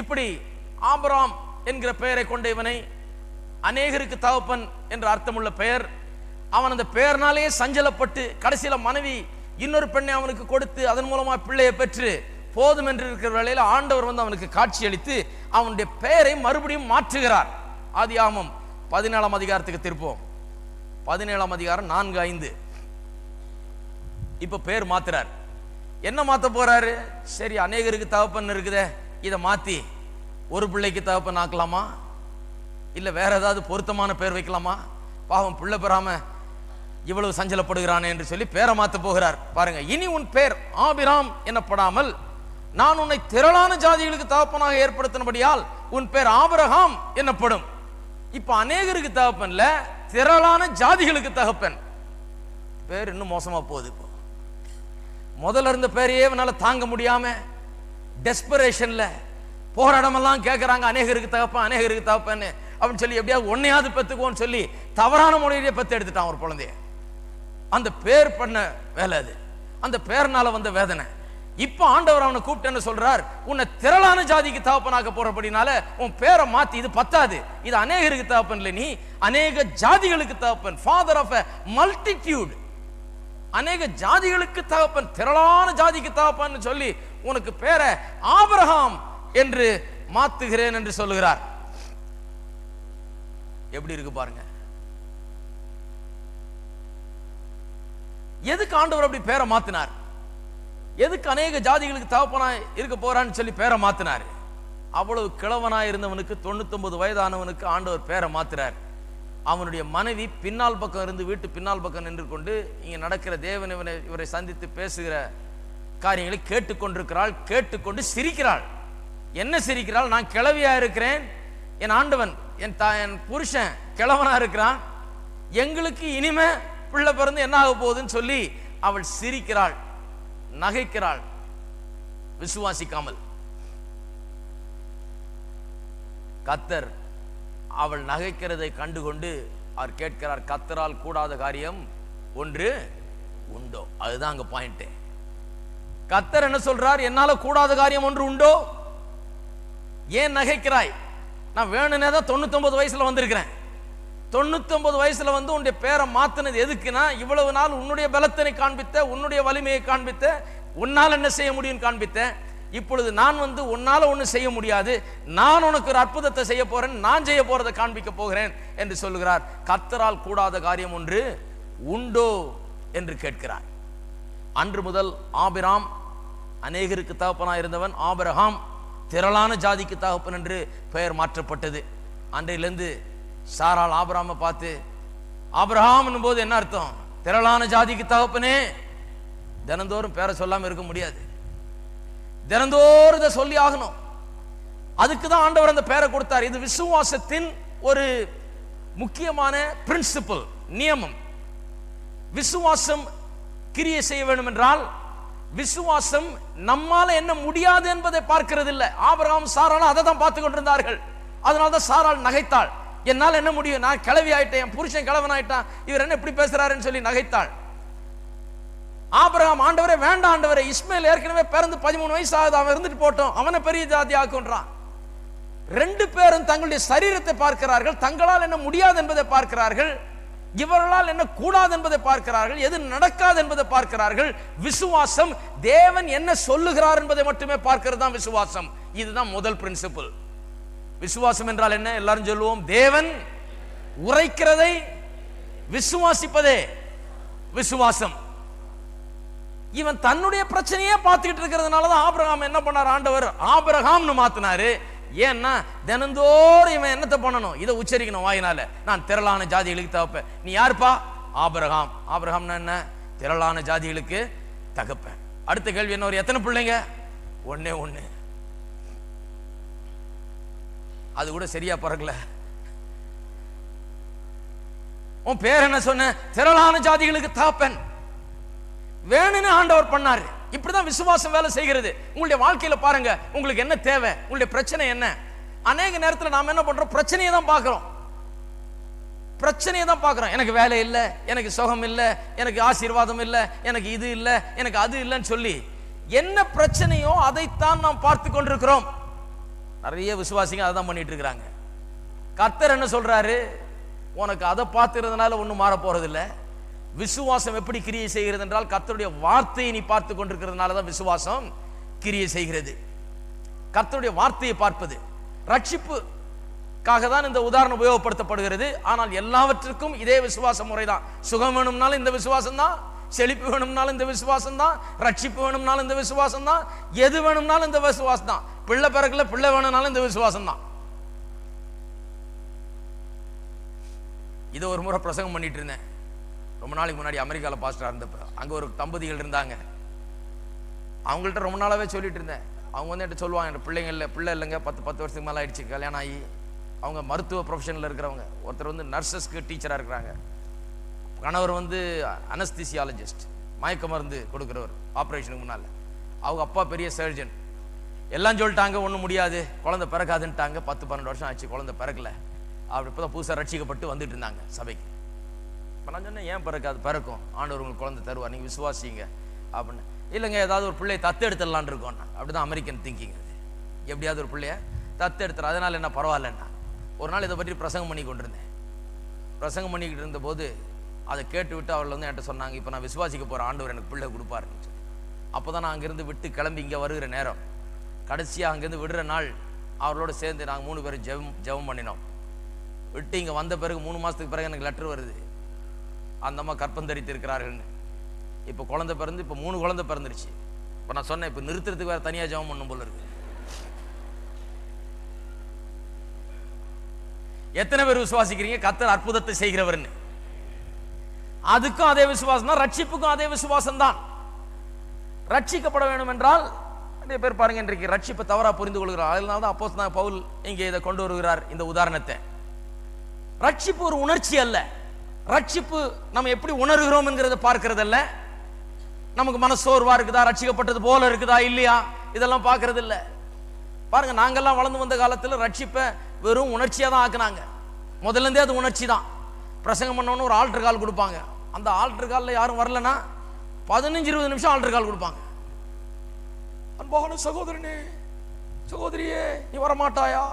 Speaker 1: இப்படி ஆபிரகாம் என்கிற பெயரை கொண்ட இவனை அநேகருக்கு தகப்பன் என்ற அர்த்தமுள்ள பெயர். அவன் அந்த பெயர்னாலே சஞ்சலப்பட்டு கடைசியில மனைவி இன்னொரு பெண்ணை அவனுக்கு கொடுத்து அதன் மூலமா பிள்ளையை பெற்று போதும் என்று இருக்கிற வேளையில் ஆண்டவர் அவனுக்கு காட்சியளித்து அவனுடைய பெயரை மறுபடியும் மாற்றுகிறார். ஆதியாகமம் 17ஆம் அதிகாரத்துக்கு திருப்போம். 17ஆம் அதிகாரம் 4:5. இப்ப பேர் மாத்துறார். என்ன மாத்த போறாரு? சரி, அநேகருக்கு தகப்பன் இருக்குதே, இதை மாத்தி ஒரு பிள்ளைக்கு தகப்பன் ஆக்கலாமா, இல்ல வேற ஏதாவது பொருத்தமான பேர் வைக்கலாமா? பாவம் பிள்ளை பெறாம இவ்வளவு சஞ்சலப்படுகிறானே என்று சொல்லி பேரை மாத்த போகிறார். பாருங்க, இனி உன் பேர் ஆபிராம் எனப்படாமல் நான் உன்னை திரளான ஜாதிகளுக்கு தகப்பனாக ஏற்படுத்தினபடியால் உன் பேர் ஆபிரகாம் எனப்படும். இப்ப அநேகருக்கு தகப்பன்ல, திரளான ஜாதிகளுக்கு தகப்பன். பேர் இன்னும் மோசமா போகுது. இப்போ முதல்ல இருந்த பேரையே தாங்க முடியாம டெஸ்பரேஷன்ல போராடமெல்லாம் கேட்கிறாங்க, அநேகருக்கு தகப்பன், அநேகருக்கு தகப்பன் அப்படின்னு சொல்லி எப்படியாவது ஒன்னையாவது பெத்துக்கோன்னு சொல்லி தவறான முறையிலேயே பெத்து எடுத்துட்டான் ஒரு குழந்தைய. அந்த பேர் பண்ண வேலை அது, அந்த பேர்னால வந்த வேதனை. இப்ப ஆண்டவர் அவனை கூப்பிட்டு என்ன சொல்றார்? உன்னை திரளான ஜாதிக்கு தகப்பனாக்க போறபடினால உன் பேரை மாத்தி, இது பத்தாது, இது அநேகருக்கு தகப்பன் இல்லை, நீ அநேக ஜாதிகளுக்கு தகப்பன், ஃபாதர் ஆஃப் எ மல்டிடியூட், அநேக ஜாதிகளுக்கு தகப்பன், திரளான ஜாதிக்கு தகப்பன் சொல்லி உனக்கு பேரை ஆபிரகாம் என்று மாத்துகிறேன் என்று சொல்லுகிறார். எப்படி இருக்கு பாருங்க. எதுக்கு ஆண்டவர் அப்படி பேரை மாத்தினார்? எதுக்கு அநேக ஜாதிகளுக்கு தகப்பனா இருக்க போறான்னு சொல்லி பேரை மாத்தினார்? அவ்வளவு கிழவனாய் இருந்தவனுக்கு 99 வயதானவனுக்கு ஆண்டவர் பேரை மாத்துறார். அவனுடைய மனைவி பின்னால் பக்கம் இருந்து, வீட்டு பின்னால் பக்கம் நின்று கொண்டு இங்க நடக்கிற தேவன் இவரை சந்தித்து பேசுகிற காரியங்களை கேட்டுக்கொண்டிருக்கிறாள். கேட்டுக்கொண்டு சிரிக்கிறாள். என்ன சிரிக்கிறாள்? நான் கிழவியா இருக்கிறேன், என் ஆண்டவன் என் புருஷன் கிழவனா இருக்கிறான், எங்களுக்கு இனிமே பிள்ளை பிறந்து என்ன ஆக போகுதுன்னு சொல்லி அவள் சிரிக்கிறாள், நகைக்கிறாள், விசுவாசிக்காமல். கர்த்தர் அவள் நகைக்கிறதை கண்டுகொண்டு அவர் கேட்கிறார், கர்த்தரால் கூடாத காரியம் ஒன்று உண்டோ? அதுதான் அங்க பாயிண்ட். கர்த்தர் என்ன சொல்றார்? என்னால கூடாத காரியம் ஒன்று உண்டோ? ஏன் நகைக்கிறாய்? நான் வேணும்னே தான் 99 வயசுல வந்திருக்கிறேன். 99 வயசுல வந்து உன்னுடைய பேரை மாத்தினது எதுக்குன்னா, இவ்வளவு நாள் உன்னுடைய பலத்தினை காண்பித்த, உன்னுடைய வலிமையை காண்பித்த, உன்னால் என்ன செய்ய முடியும் காண்பித்த. இப்பொழுது நான் வந்து உன்னால ஒண்ணு செய்ய முடியாது, நான் உனக்கு ஒரு அற்புதத்தை செய்ய போறேன், நான் செய்ய போறதை காண்பிக்க போகிறேன் என்று சொல்லுகிறார். கர்த்தரால் கூடாத காரியம் ஒன்று உண்டோ என்று கேட்கிறார். அன்று முதல் ஆபிராம் அநேகருக்கு தகப்பனாய் இருந்தவன், ஆபிரகாம் திரளான ஜாதிக்கு தகப்பன் என்று பெயர் மாற்றப்பட்டது. அன்றையிலிருந்து சாராள் ஆபிரகாமை பார்த்து, ஆபிரகாம் என்னும் போது என்ன அர்த்தம்? திரளான ஜாதிக்கு தகப்பனே. தினந்தோறும் பேரை சொல்லாம இருக்க முடியாது, தினந்தோறும் இதை சொல்லி ஆகணும். அதுக்கு தான் ஆண்டவர் அந்த பெயரை கொடுத்தார். இது விசுவாசத்தின் ஒரு முக்கியமான பிரின்சிபல், நியமம். விசுவாசம் கிரியை செய்ய வேண்டும் என்றால், விசுவாசம் நம்மால என்ன முடியாது என்பதை பார்க்கிறது இல்லை. ஆபிரகாம் சாராள் அதை தான் பார்த்து கொண்டிருந்தார்கள். அதனால்தான் சாராள் நகைத்தாள். என்னால் என்ன முடியும், நான் கிழவி ஆயிட்டேன், என் புருஷன் கிழவன் ஆயிட்டான், இவர் என்ன இப்படி பேசுறாருன்னு சொல்லி நகைத்தாள். ஆபிரகாம், ஆண்டவரே வேண்டாம் ஆண்டவரே, இஸ்மேல் ஏற்கனவே பிறந்து 13 வயசு ஆகுது, அவன் இருந்துட்டு போட்டோம், அவனை பெரிய ஜாதி ஆக்குன்றான். ரெண்டு பேரும் தங்களுடைய சரீரத்தை பார்க்கிறார்கள், தங்களால் என்ன முடியாது என்பதை பார்க்கிறார்கள், இவர்களால் என்ன கூடாது என்பதை பார்க்கிறார்கள், எது நடக்காது என்பதை பார்க்கிறார்கள். விசுவாசம் தேவன் என்ன சொல்லுகிறார் என்பதை மட்டுமே பார்க்கிறது தான் விசுவாசம். இதுதான் முதல் பிரின்சிபல். விசுவாசம் என்றால் என்ன? எல்லாரும் சொல்லுவோம், தேவன் உரைக்கிறதை விசுவாசிப்பதே விசுவாசம். இவன் தன்னுடைய பிரச்சனையே பார்த்துக்கிட்டு இருக்கிறதுனால தான் ஆபிரகாம் என்ன பண்ணார்? ஆண்டவர் ஆபிரகாம்னு மாத்தினாரு. ஏன்னா தினந்தோறும் இவன் என்னத்தை பண்ணணும்? இதை உச்சரிக்கணும் வாயினால, நான் திரளான ஜாதிகளுக்கு தகப்பேன். நீ யாருப்பா? ஆபிரகாம். ஆபிரகாம்னா என்ன? திரளான ஜாதிகளுக்கு தகப்பேன். அடுத்த கேள்வி என்ன? ஒரு எத்தனை பிள்ளைங்க? ஒன்னே ஒண்ணு. அது கூட சரியா பிறக்கல. உன் பேர் என்ன சொன்ன? திரளான ஜாதிகளுக்கு தகப்பன். வேணும்னு ஆண்டவர் பண்ணாரு. இப்படிதான் விசுவாசம் வேலை செய்கிறது. உங்களுடைய வாழ்க்கையில பாருங்க, உங்களுக்கு என்ன தேவை, உங்களுடைய பிரச்சனை என்ன? அநேக நேரத்தில் நாம் என்ன பண்றோம்? பிரச்சனையை தான் பார்க்கிறோம், பிரச்சனையை தான் பார்க்கிறோம். எனக்கு வேலை இல்லை, எனக்கு சுகம் இல்லை, எனக்கு ஆசீர்வாதம் இல்லை, எனக்கு இது இல்லை, எனக்கு அது இல்லைன்னு சொல்லி என்ன பிரச்சனையோ அதைத்தான் நாம் பார்த்து கொண்டிருக்கிறோம். நிறைய விசுவாசிங்க அதை தான் பண்ணிட்டு இருக்கிறாங்க. கர்த்தர் என்ன சொல்றாரு? உனக்கு அதை பார்த்துறதுனால ஒன்றும் மாற போறது இல்லை. விசுவாசம் எப்படி கிரியை செய்கிறது என்றால், கர்த்தருடைய வார்த்தையை நீ பார்த்து கொண்டிருக்கிறதுனால தான் விசுவாசம் கிரியை செய்கிறது. கர்த்தருடைய வார்த்தையை பார்ப்பது ரட்சிப்புக்காக தான் இந்த உதாரணம் உபயோகப்படுத்தப்படுகிறது. ஆனால் எல்லாவற்றுக்கும் இதே விசுவாச முறை தான். சுகம் வேணும்னாலும் இந்த விசுவாசம் தான், செழிப்பு வேணும்னாலும் இந்த விசுவாசம் தான், ரட்சிப்பு வேணும்னாலும் இந்த விசுவாசம் தான், எது வேணும்னாலும் இந்த விசுவாசம் தான். பிள்ளை பிறக்கல, பிள்ளை வேணும்னாலும் இந்த விசுவாசம் தான். இதை ஒரு முறை பிரசங்கம் பண்ணிட்டு இருந்தேன். ரொம்ப நாளைக்கு முன்னாடி அமெரிக்காவில் பாஸ்டராக இருந்தப்ப அங்கே ஒரு தம்பதிகள் இருந்தாங்க. அவங்கள்ட்ட ரொம்ப நாளாகவே சொல்லிட்டு இருந்தேன். அவங்க வந்து என்கிட்ட சொல்லுவாங்க, என் பிள்ளை இல்லைங்க, 10 வருஷத்துக்கு மேலே ஆயிடுச்சு கல்யாணம் ஆகி. அவங்க மருத்துவ ப்ரொஃபஷனில் இருக்கிறவங்க. ஒருத்தர் வந்து நர்சஸ்க்கு டீச்சராக இருக்கிறாங்க. கணவர் வந்து அனஸ்தீசியாலஜிஸ்ட், மயக்க மருந்து கொடுக்குறவர் ஆப்ரேஷனுக்கு முன்னால். அவங்க அப்பா பெரிய சர்ஜன். எல்லாம் சொல்லிட்டாங்க, ஒன்றும் முடியாது, குழந்தை பிறக்காதுன்ட்டாங்க. 10-12 வருஷம் ஆச்சு, குழந்தை பிறக்கல. அப்படி இப்போ தான் புதுசாக ரட்சிக்கப்பட்டு வந்துட்டு இருந்தாங்க சபைக்கு. இப்போ நான் சொன்னேன், ஏன் பிறக்காது? பிறக்கும், ஆண்டவர் உங்களுக்கு குழந்தை தருவார், நீங்கள் விசுவாசிங்க அப்படின்னு. இல்லைங்க, ஏதாவது ஒரு பிள்ளையை தத்து எடுத்துடலான் இருக்கோம்னா. அப்படிதான் அமெரிக்கன் திங்கிங். அது எப்படியாவது ஒரு பிள்ளைய தத்து எடுத்துற, அதனால என்ன பரவாயில்லன்னா. ஒரு நாள் இதை பற்றி பிரசங்கம் பண்ணி கொண்டிருந்தேன். பிரசங்கம் பண்ணிக்கிட்டு இருந்தபோது அதை கேட்டு விட்டு அவள் வந்து என்கிட்ட சொன்னாங்க, இப்போ நான் விசுவாசிக்க போகிறேன், ஆண்டவர் எனக்கு பிள்ளை கொடுப்பாருன்னு சொல்லி. அப்போ தான் நான் அங்கேருந்து விட்டு கிளம்பி இங்கே வருகிற நேரம், கடைசியாக அங்கேருந்து விடுற நாள் அவர்களோட சேர்ந்து நாங்கள் 3 பேரும் ஜெபம் பண்ணினோம். விட்டு இங்கே வந்த பிறகு 3 மாதத்துக்கு பிறகு எனக்கு லெட்டர் வருது, அந்த அம்மா கற்பந்தரித்து இருக்கிறார்கள்னு. இப்போ குழந்தை பிறந்து இப்போ 3 குழந்தை பிறந்துருச்சு. இப்போ நான் சொன்னேன், இப்போ நிறுத்துறதுக்கு வேறு தனியாக ஜெபம் பண்ணும் போல இருக்கு. எத்தனை பேர் விசுவாசிக்கிறீங்க கர்த்தர் அற்புதத்தை செய்கிறவர்னு? அதுக்கும் அதே விசுவாசம் தான், ரட்சிப்புக்கும் அதே விசுவாசம் தான். ரட்சிக்கப்பட வேண்டும் என்றால் நிறைய பேர் பாருங்க இன்றைக்கு ரட்சிப்பை தவறா புரிந்து கொள்கிறார். அதனால தான் அப்போஸ்தலனாகிய பவுல் இங்கே இதை கொண்டு வருகிறார் இந்த உதாரணத்தை. ரட்சிப்பு ஒரு உணர்ச்சி அல்ல. ரட்சிப்பு நம்ம எப்படி உணர்கிறோம் என்கிறத பார்க்கறதல்ல. நமக்கு மனசோர்வா இருக்குதா, ரட்சிக்கப்பட்டது போல இருக்குதா இல்லையா, இதெல்லாம் பார்க்கறது இல்லை. பாருங்க, நாங்கெல்லாம் வளர்ந்து வந்த காலத்தில் ரட்சிப்பை வெறும் உணர்ச்சியா தான் ஆக்குனாங்க. முதல்ல இருந்தே அது உணர்ச்சி தான். பிரசங்கம் பண்ணோன்னு ஒரு ஆல்டர் கால் கொடுப்பாங்க. அந்த ஆல்டர் காலில் யாரும் வரலன்னா 15-20 நிமிஷம் ஆல்டர் கால் கொடுப்பாங்க. அன்பான சகோதரனே, சகோதரியே, நீ வரமாட்டாயா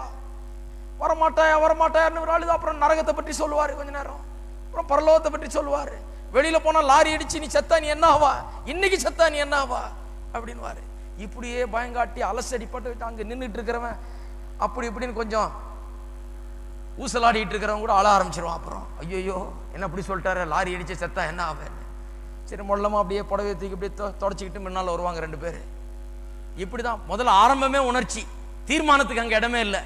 Speaker 1: வரமாட்டாயா வரமாட்டாயான்னு ஒரு ஆளுதான். அப்புறம் நரகத்தை பற்றி சொல்லுவாரு கொஞ்ச நேரம், அப்புறம் பரலோகத்தை பற்றி சொல்லுவாரு. வெளியில போனா லாரி அடிச்சு நீ செத்தா நீ என்ன ஆவா, இன்னைக்கு செத்தா நீ என்ன ஆவா அப்படின்னு. இப்படியே பயங்காட்டி அலசடிப்பட்டு அங்க நின்றுட்டு இருக்கிறவன் அப்படி இப்படின்னு கொஞ்சம் ஊசலாடிட்டு இருக்கிறவங்க கூட அழ ஆரம்பிச்சிருவான். அப்புறம் ஐயோ என்ன அப்படி சொல்லிட்டாரு, லாரி அடிச்சு செத்தா என்ன ஆவேன். சரி, மொல்லமா அப்படியே புடவை தூக்கி அப்படியே தொடச்சிக்கிட்டு முன்னால் வருவாங்க 2 பேர். இப்படிதான் முதல்ல ஆரம்பமே உணர்ச்சி. தீர்மானத்துக்கு அங்க இடமே இல்லை.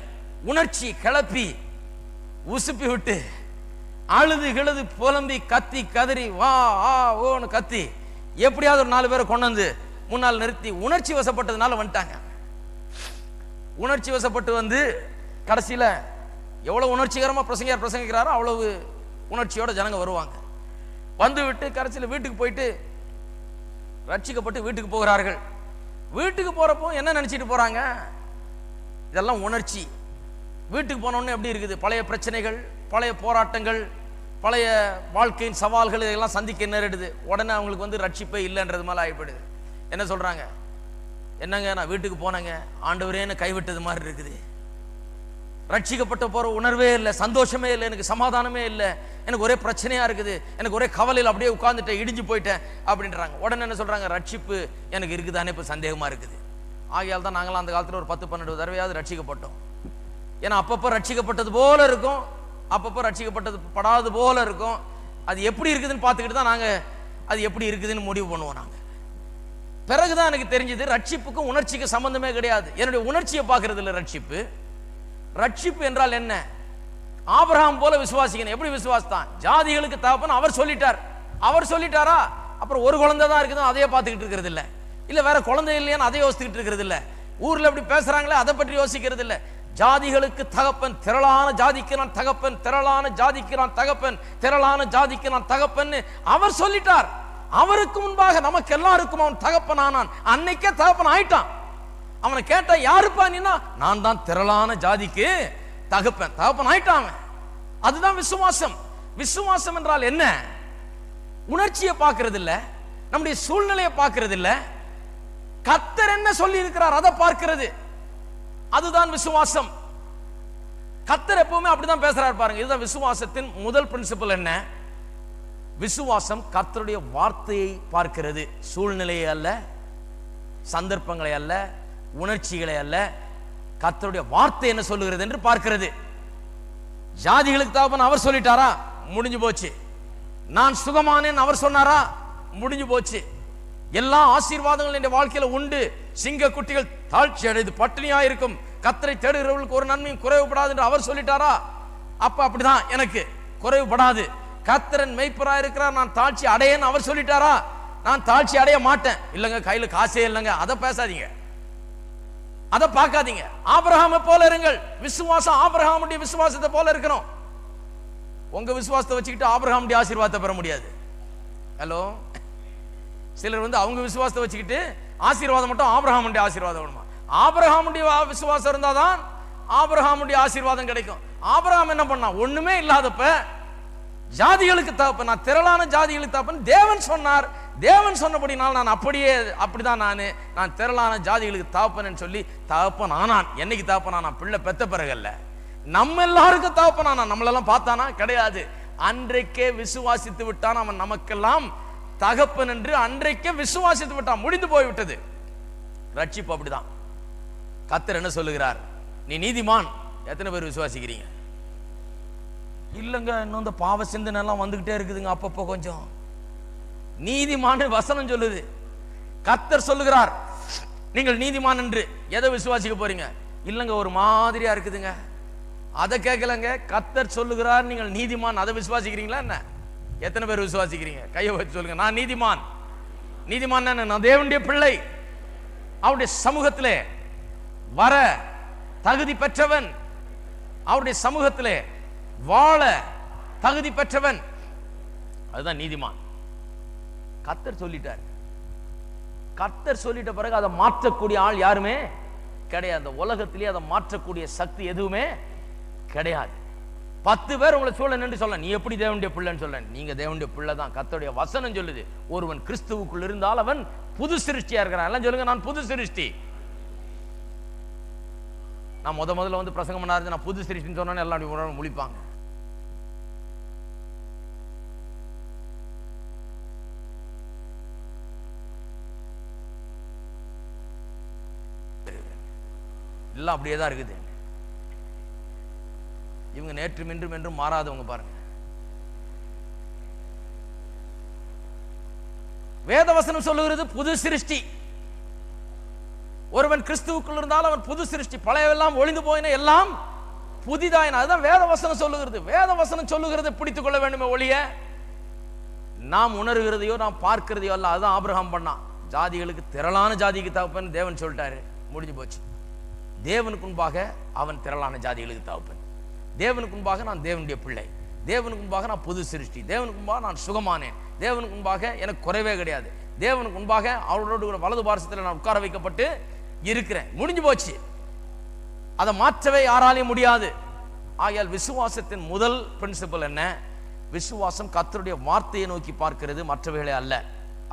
Speaker 1: உணர்ச்சி கிளப்பி உசுப்பி விட்டு அழுது கிழுது புலம்பி கத்தி கதறி வா ஆ ஓன்னு கத்தி எப்படியாவது ஒரு 4 பேரை கொண்டு வந்து முன்னால் நிறுத்தி உணர்ச்சி வசப்பட்டதுனால வந்துட்டாங்க. உணர்ச்சி வசப்பட்டு வந்து கடைசியில் எவ்வளவு உணர்ச்சிகரமாக பிரசங்கிக்கிறாரோ அவ்வளவு உணர்ச்சியோட ஜனங்க வருவாங்க. வந்து விட்டு கடைசியில் வீட்டுக்கு போயிட்டு ரட்சிக்கப்பட்டு வீட்டுக்கு போகிறார்கள். வீட்டுக்கு போறப்போ என்ன நினைச்சிட்டு போறாங்க, இதெல்லாம் உணர்ச்சி. வீட்டுக்கு போனோன்னு எப்படி இருக்குது, பழைய பிரச்சனைகள், பழைய போராட்டங்கள், பழைய வாழ்க்கையின் சவால்கள் இதெல்லாம் சந்திக்க நேரிடுது. உடனே அவங்களுக்கு வந்து ரட்சிப்பே இல்லைன்றது மேலே ஆகிப்படுது. என்ன சொல்றாங்க, என்னங்க நான் வீட்டுக்கு போனேங்க, ஆண்டவரேன்னு கைவிட்டது மாதிரி இருக்குது, ரட்சிக்கப்பட்ட போற உணர்வே இல்லை, சந்தோஷமே இல்லை, எனக்கு சமாதானமே இல்லை, எனக்கு ஒரே பிரச்சனையா இருக்குது, எனக்கு ஒரே கவலையில் அப்படியே உட்கார்ந்துட்டேன், இடிஞ்சு போயிட்டேன் அப்படின்றாங்க. உடனே என்ன சொல்றாங்க, ரட்சிப்பு எனக்கு இருக்குதானே இப்போ சந்தேகமா இருக்குது. ஆகையால் தான் நாங்களாம் அந்த காலத்தில் ஒரு 10-12 தடவையாவது ரட்சிக்கப்பட்டோம். ஏன்னா அப்பப்போ ரட்சிக்கப்பட்டது போல இருக்கும், அப்பப்போ ரட்சிக்கப்பட்டது படாது போல இருக்கும். அது எப்படி இருக்குதுன்னு பார்த்துக்கிட்டு தான் நாங்கள் அது எப்படி இருக்குதுன்னு முடிவு பண்ணுவோம். நாங்கள் பிறகுதான் எனக்கு தெரிஞ்சது ரட்சிப்புக்கும் உணர்ச்சிக்கு சம்பந்தமே கிடையாது. என்னுடைய உணர்ச்சியை பார்க்கறது இல்லை ரட்சிப்பு. ரட்சிப்பு என்றால் என்ன, ஆபிரகாம் போல விசுவாசிக்கணும். எப்படி விசுவாசத்தான், ஜாதிகளுக்கு தகப்பன் அவர் சொல்லிட்டார். அவர் சொல்லிட்டாரா, அப்புறம் ஒரு குழந்தை தான் இருக்குது அதையே பார்த்துக்கிட்டு இருக்கிறது இல்லை, இல்லை வேற குழந்தை இல்லையான்னு அதை யோசித்துக்கிட்டு இருக்கிறது இல்லை, ஊர்ல எப்படி பேசுறாங்களே அதை பற்றி யோசிக்கிறது இல்லை. ஜாதிகளுக்கு தகப்பன், திரளான ஜாதிக்கு நான் தகப்பன், திரளான ஜாதிக்கு நான் தகப்பன், திரளான ஜாதிக்கு நான் தகப்பன் அவர் சொல்லிட்டார். அவருக்கு முன்பாக நமக்கு எல்லாருக்கும் அவன் தகப்பன் ஆனான். அன்னைக்கே தகப்பன் ஆயிட்டான். அவனை கேட்டா யாருப்பா நீனா, நான் தான் திரளான ஜாதிக்கு தகப்பன், தகப்பன் ஆயிட்டான். அதுதான் விசுவாசம். விசுவாசம் என்றால் என்ன, உணர்ச்சியை பார்க்கிறது இல்ல, நம்முடைய சூழ்நிலையை பார்க்கிறது இல்ல, கர்த்தர் என்ன சொல்லி இருக்கிறார் அதை பார்க்கிறது. அதுதான் விசுவாசம். கர்த்தர் எப்பவுமே அப்படிதான் பேசுறாரு பாருங்க. இதுதான் விசுவாசத்தின் முதல் பிரின்சிபல். என்ன, விசுவாசம் கர்த்தருடைய வார்த்தையை பார்க்கிறது, சூழ்நிலையை அல்ல, சந்தர்ப்பங்களை அல்ல, உணர்ச்சிகளை அல்ல, கர்த்தருடைய வார்த்தை என்ன சொல்லுகிறது என்று பார்க்கிறது. ஜாதிகளுக்கு தகப்பன் அவர் சொல்லிட்டாரா, முடிஞ்சு போச்சு. நான் சுகமானேன் அவர் சொன்னாரா, முடிஞ்சு போச்சு. எல்லா ஆசீர்வாதங்களும் என் வாழ்க்கையில உண்டு. சிங்க குட்டிகள் தாழ்ச்சி அடைந்து பட்டினியா இருக்கும், கர்த்தரை தேடுகிறவர்களுக்கு ஒரு நன்மையும் குறைவுபடாது என்று அவர் சொல்லிட்டாரா, அப்ப அப்படிதான் எனக்கு குறைவுபடாது. கர்த்தரன் மெய்ப்பராக இருக்கிறார், நான் தாழ்ச்சி அடையேன்னு அவர் சொல்லிட்டாரா, நான் தாழ்ச்சி அடைய மாட்டேன். இல்லைங்க கையில காசே இல்லைங்க, அதை பேசாதீங்க, அதை பார்க்காதீங்க. ஆபிரகாமை போல இருங்கள். விசுவாசம் ஆபிரகாமுடைய விசுவாசத்தை போல இருக்கணும். உங்க விசுவாசத்தை வச்சுக்கிட்டு ஆபிரகாமுடைய ஆசீர்வாதத்தை பெற முடியாது. ஹலோ, சிலர் வந்து அவங்க விசுவாசத்தை வச்சுக்கிட்டு ஆசீர்வாதம் மட்டும் ஆபிரகாமுடைய ஆசீர்வாதம் வேணுமா. ஆபிரகாமுடைய விசுவாசம் இருந்தாதான் ஆபிரகாமுடைய ஆசீர்வாதம் கிடைக்கும். ஆபிரகாம் என்ன பண்ணா, ஒண்ணுமே இல்லாதப்ப ஜாதிகளுக்கு தகப்பன், நான் திரளான ஜாதிகளுக்கு தகப்பன் தேவன் சொன்னார். தேவன் சொன்னபடினால் நான் அப்படிதான் நான் திரளான ஜாதிகளுக்கு தகப்பன் சொல்லி தகப்பன் ஆனான். என்னைக்கு தகப்பன் ஆனான், பிள்ளை பெத்த பிறகல்ல, நம்ம எல்லாருக்கும் தகப்பன் ஆனான். நம்மளெல்லாம் பார்த்தானா கிடையாது. அன்றைக்கே விசுவாசித்து விட்டான் அவன், நமக்கெல்லாம் தகப்பன் என்று அன்றைக்கே விசுவாசித்து விட்டான், முடிந்து போய்விட்டது. ரட்சிப்பு அப்படிதான். கர்த்தர் என்ன சொல்லுகிறார், நீ நீதிமான். எத்தனை பேர் விசுவாசிக்கிறீங்க? இல்லைங்க, இன்னும் இந்த பாவ சிந்தனை எல்லாம் வந்துகிட்டே இருக்குதுங்க அப்பப்போ கொஞ்சம். நீதிமான் வசனம் சொல்லுது, கர்த்தர் சொல்லுகிறார் நீங்கள் நீதிமான் என்று. எதை விசுவாசிக்க போறீங்க? இல்லைங்க ஒரு மாதிரியா இருக்குதுங்க, அதை கேட்கலங்க. கர்த்தர் சொல்லுகிறார் நீங்கள் நீதிமான், அதை விசுவாசிக்கிறீங்களா என்ன? எத்தனை பேர் விசுவாசிக்கிறீங்க? கையை வச்சு சொல்லுங்க. நான் நீதிமான். நீதிமான் நான் தேவனுடைய பிள்ளை, அவருடைய சமூகத்திலே வர தகுதி பெற்றவன், அவருடைய சமூகத்திலே வாழ தகுதி பெற்றவன், அதுதான் நீதிமான். கர்த்தர் சொல்லிட்டார். கர்த்தர் சொல்லிட்ட பிறகு அதை மாற்றக்கூடிய ஆள் யாருமே கிடையாது. அந்த உலகத்திலே அதை மாற்றக்கூடிய சக்தி எதுவுமே கிடையாது. 10 பேர் உங்களை சூழ நின்று சொல்ல, நீ எப்படி தேவனுடைய பிள்ளைன்னு சொல்ல, நீங்க தேவனுடைய பிள்ளை தான். கர்த்தருடைய வசனம் சொல்லுது, ஒருவன் கிறிஸ்துவுக்குள் இருந்தால் அவன் புது சிருஷ்டியா இருக்கிறான். எல்லாம் சொல்லுங்க, நான் புது சிருஷ்டி. நான் முதல்ல வந்து பிரசங்கம் பண்ணாரு, நான் புது சிருஷ்டின்னு சொன்னேன்னு எல்லாம் அப்படி முழிப்பாங்க. எல்லாம் அப்படியே தான் இருக்குது. இவங்க நேற்றும் இன்றும் என்றும் மாறாதவங்க பாருங்க. வேதவசனம் சொல்லுகிறது புது சிருஷ்டி. ஒருவன் கிறிஸ்துவுக்குள் இருந்தால் அவன் புது சிருஷ்டி, பழையவெல்லாம் ஒளிந்து போயின எல்லாம் புதிதாயின. அதுதான் வேதவசனம் சொல்லுகிறது. வேதவசனம் சொல்லுகிறது பிடித்துக் கொள்ள வேண்டுமே ஒழிய நாம் உணர்கிறதையோ நாம் பார்க்கிறதையோ அல்ல. அதுதான் ஆபிரகாம் பண்ணான். ஜாதிகளுக்கு திரளான ஜாதிக்கு தகப்பன் தேவன் சொல்லிட்டாரு, முடிஞ்சு போச்சு. தேவனுக்கு முன்பாக அவன் திரளான ஜாதிகளுக்கு தகப்பன். தேவனுக்கு முன்பாக நான் தேவனுடைய பிள்ளை. தேவனுக்கு முன்பாக நான் புது சிருஷ்டி. தேவனுக்கு முன்பாக நான் சுகமானேன். தேவனுக்கு முன்பாக எனக்கு குறைவே கிடையாது. தேவனுக்கு முன்பாக அவரோட வலது பாரசத்தில் நான் உட்கார வைக்கப்பட்டு இருக்கிறேன். முடிஞ்சு போச்சு. அதை மாற்றவே யாராலையும் முடியாது. ஆகையால் விசுவாசத்தின் முதல் பிரின்சிபல் என்ன? விசுவாசம் கர்த்தருடைய வார்த்தையை நோக்கி பார்க்கிறது, மற்றவைகளே அல்ல.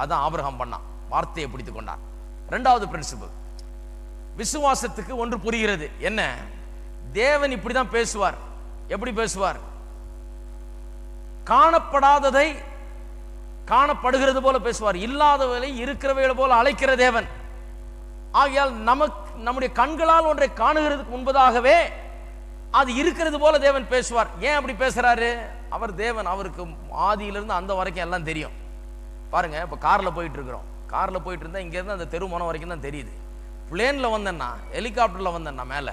Speaker 1: அதான் ஆபிரகாம் பண்ணான், வார்த்தையை பிடித்துக் கொண்டான். இரண்டாவது பிரின்சிபல், விசுவாசத்துக்கு ஒன்று புரிகிறது. என்ன? தேவன் இப்படிதான் பேசுவார். எப்படி பேசுவார்? காணப்படாததை காணப்படுகிறது போல பேசுவார், இல்லாதவர்களை இருக்கிறவைகளை போல அழைக்கிற தேவன். ஆகையால் நம்முடைய கண்களால் ஒன்றை காணுகிறதுக்கு முன்பதாகவே அது இருக்கிறது போல தேவன் பேசுவார். ஏன் அப்படி பேசுறாரு? அவர் தேவன், அவருக்கு ஆதியிலிருந்து அந்த வரைக்கும் எல்லாம் தெரியும். பாருங்க, இப்ப கார்ல போயிட்டு இருக்கிறோம். கார்ல போயிட்டு இருந்தா இங்க இருந்து அந்த தெருமணம் வரைக்கும் தான் தெரியுது. பிளேன்ல வந்தேன்னா, ஹெலிகாப்டர்ல வந்தேன்னா மேல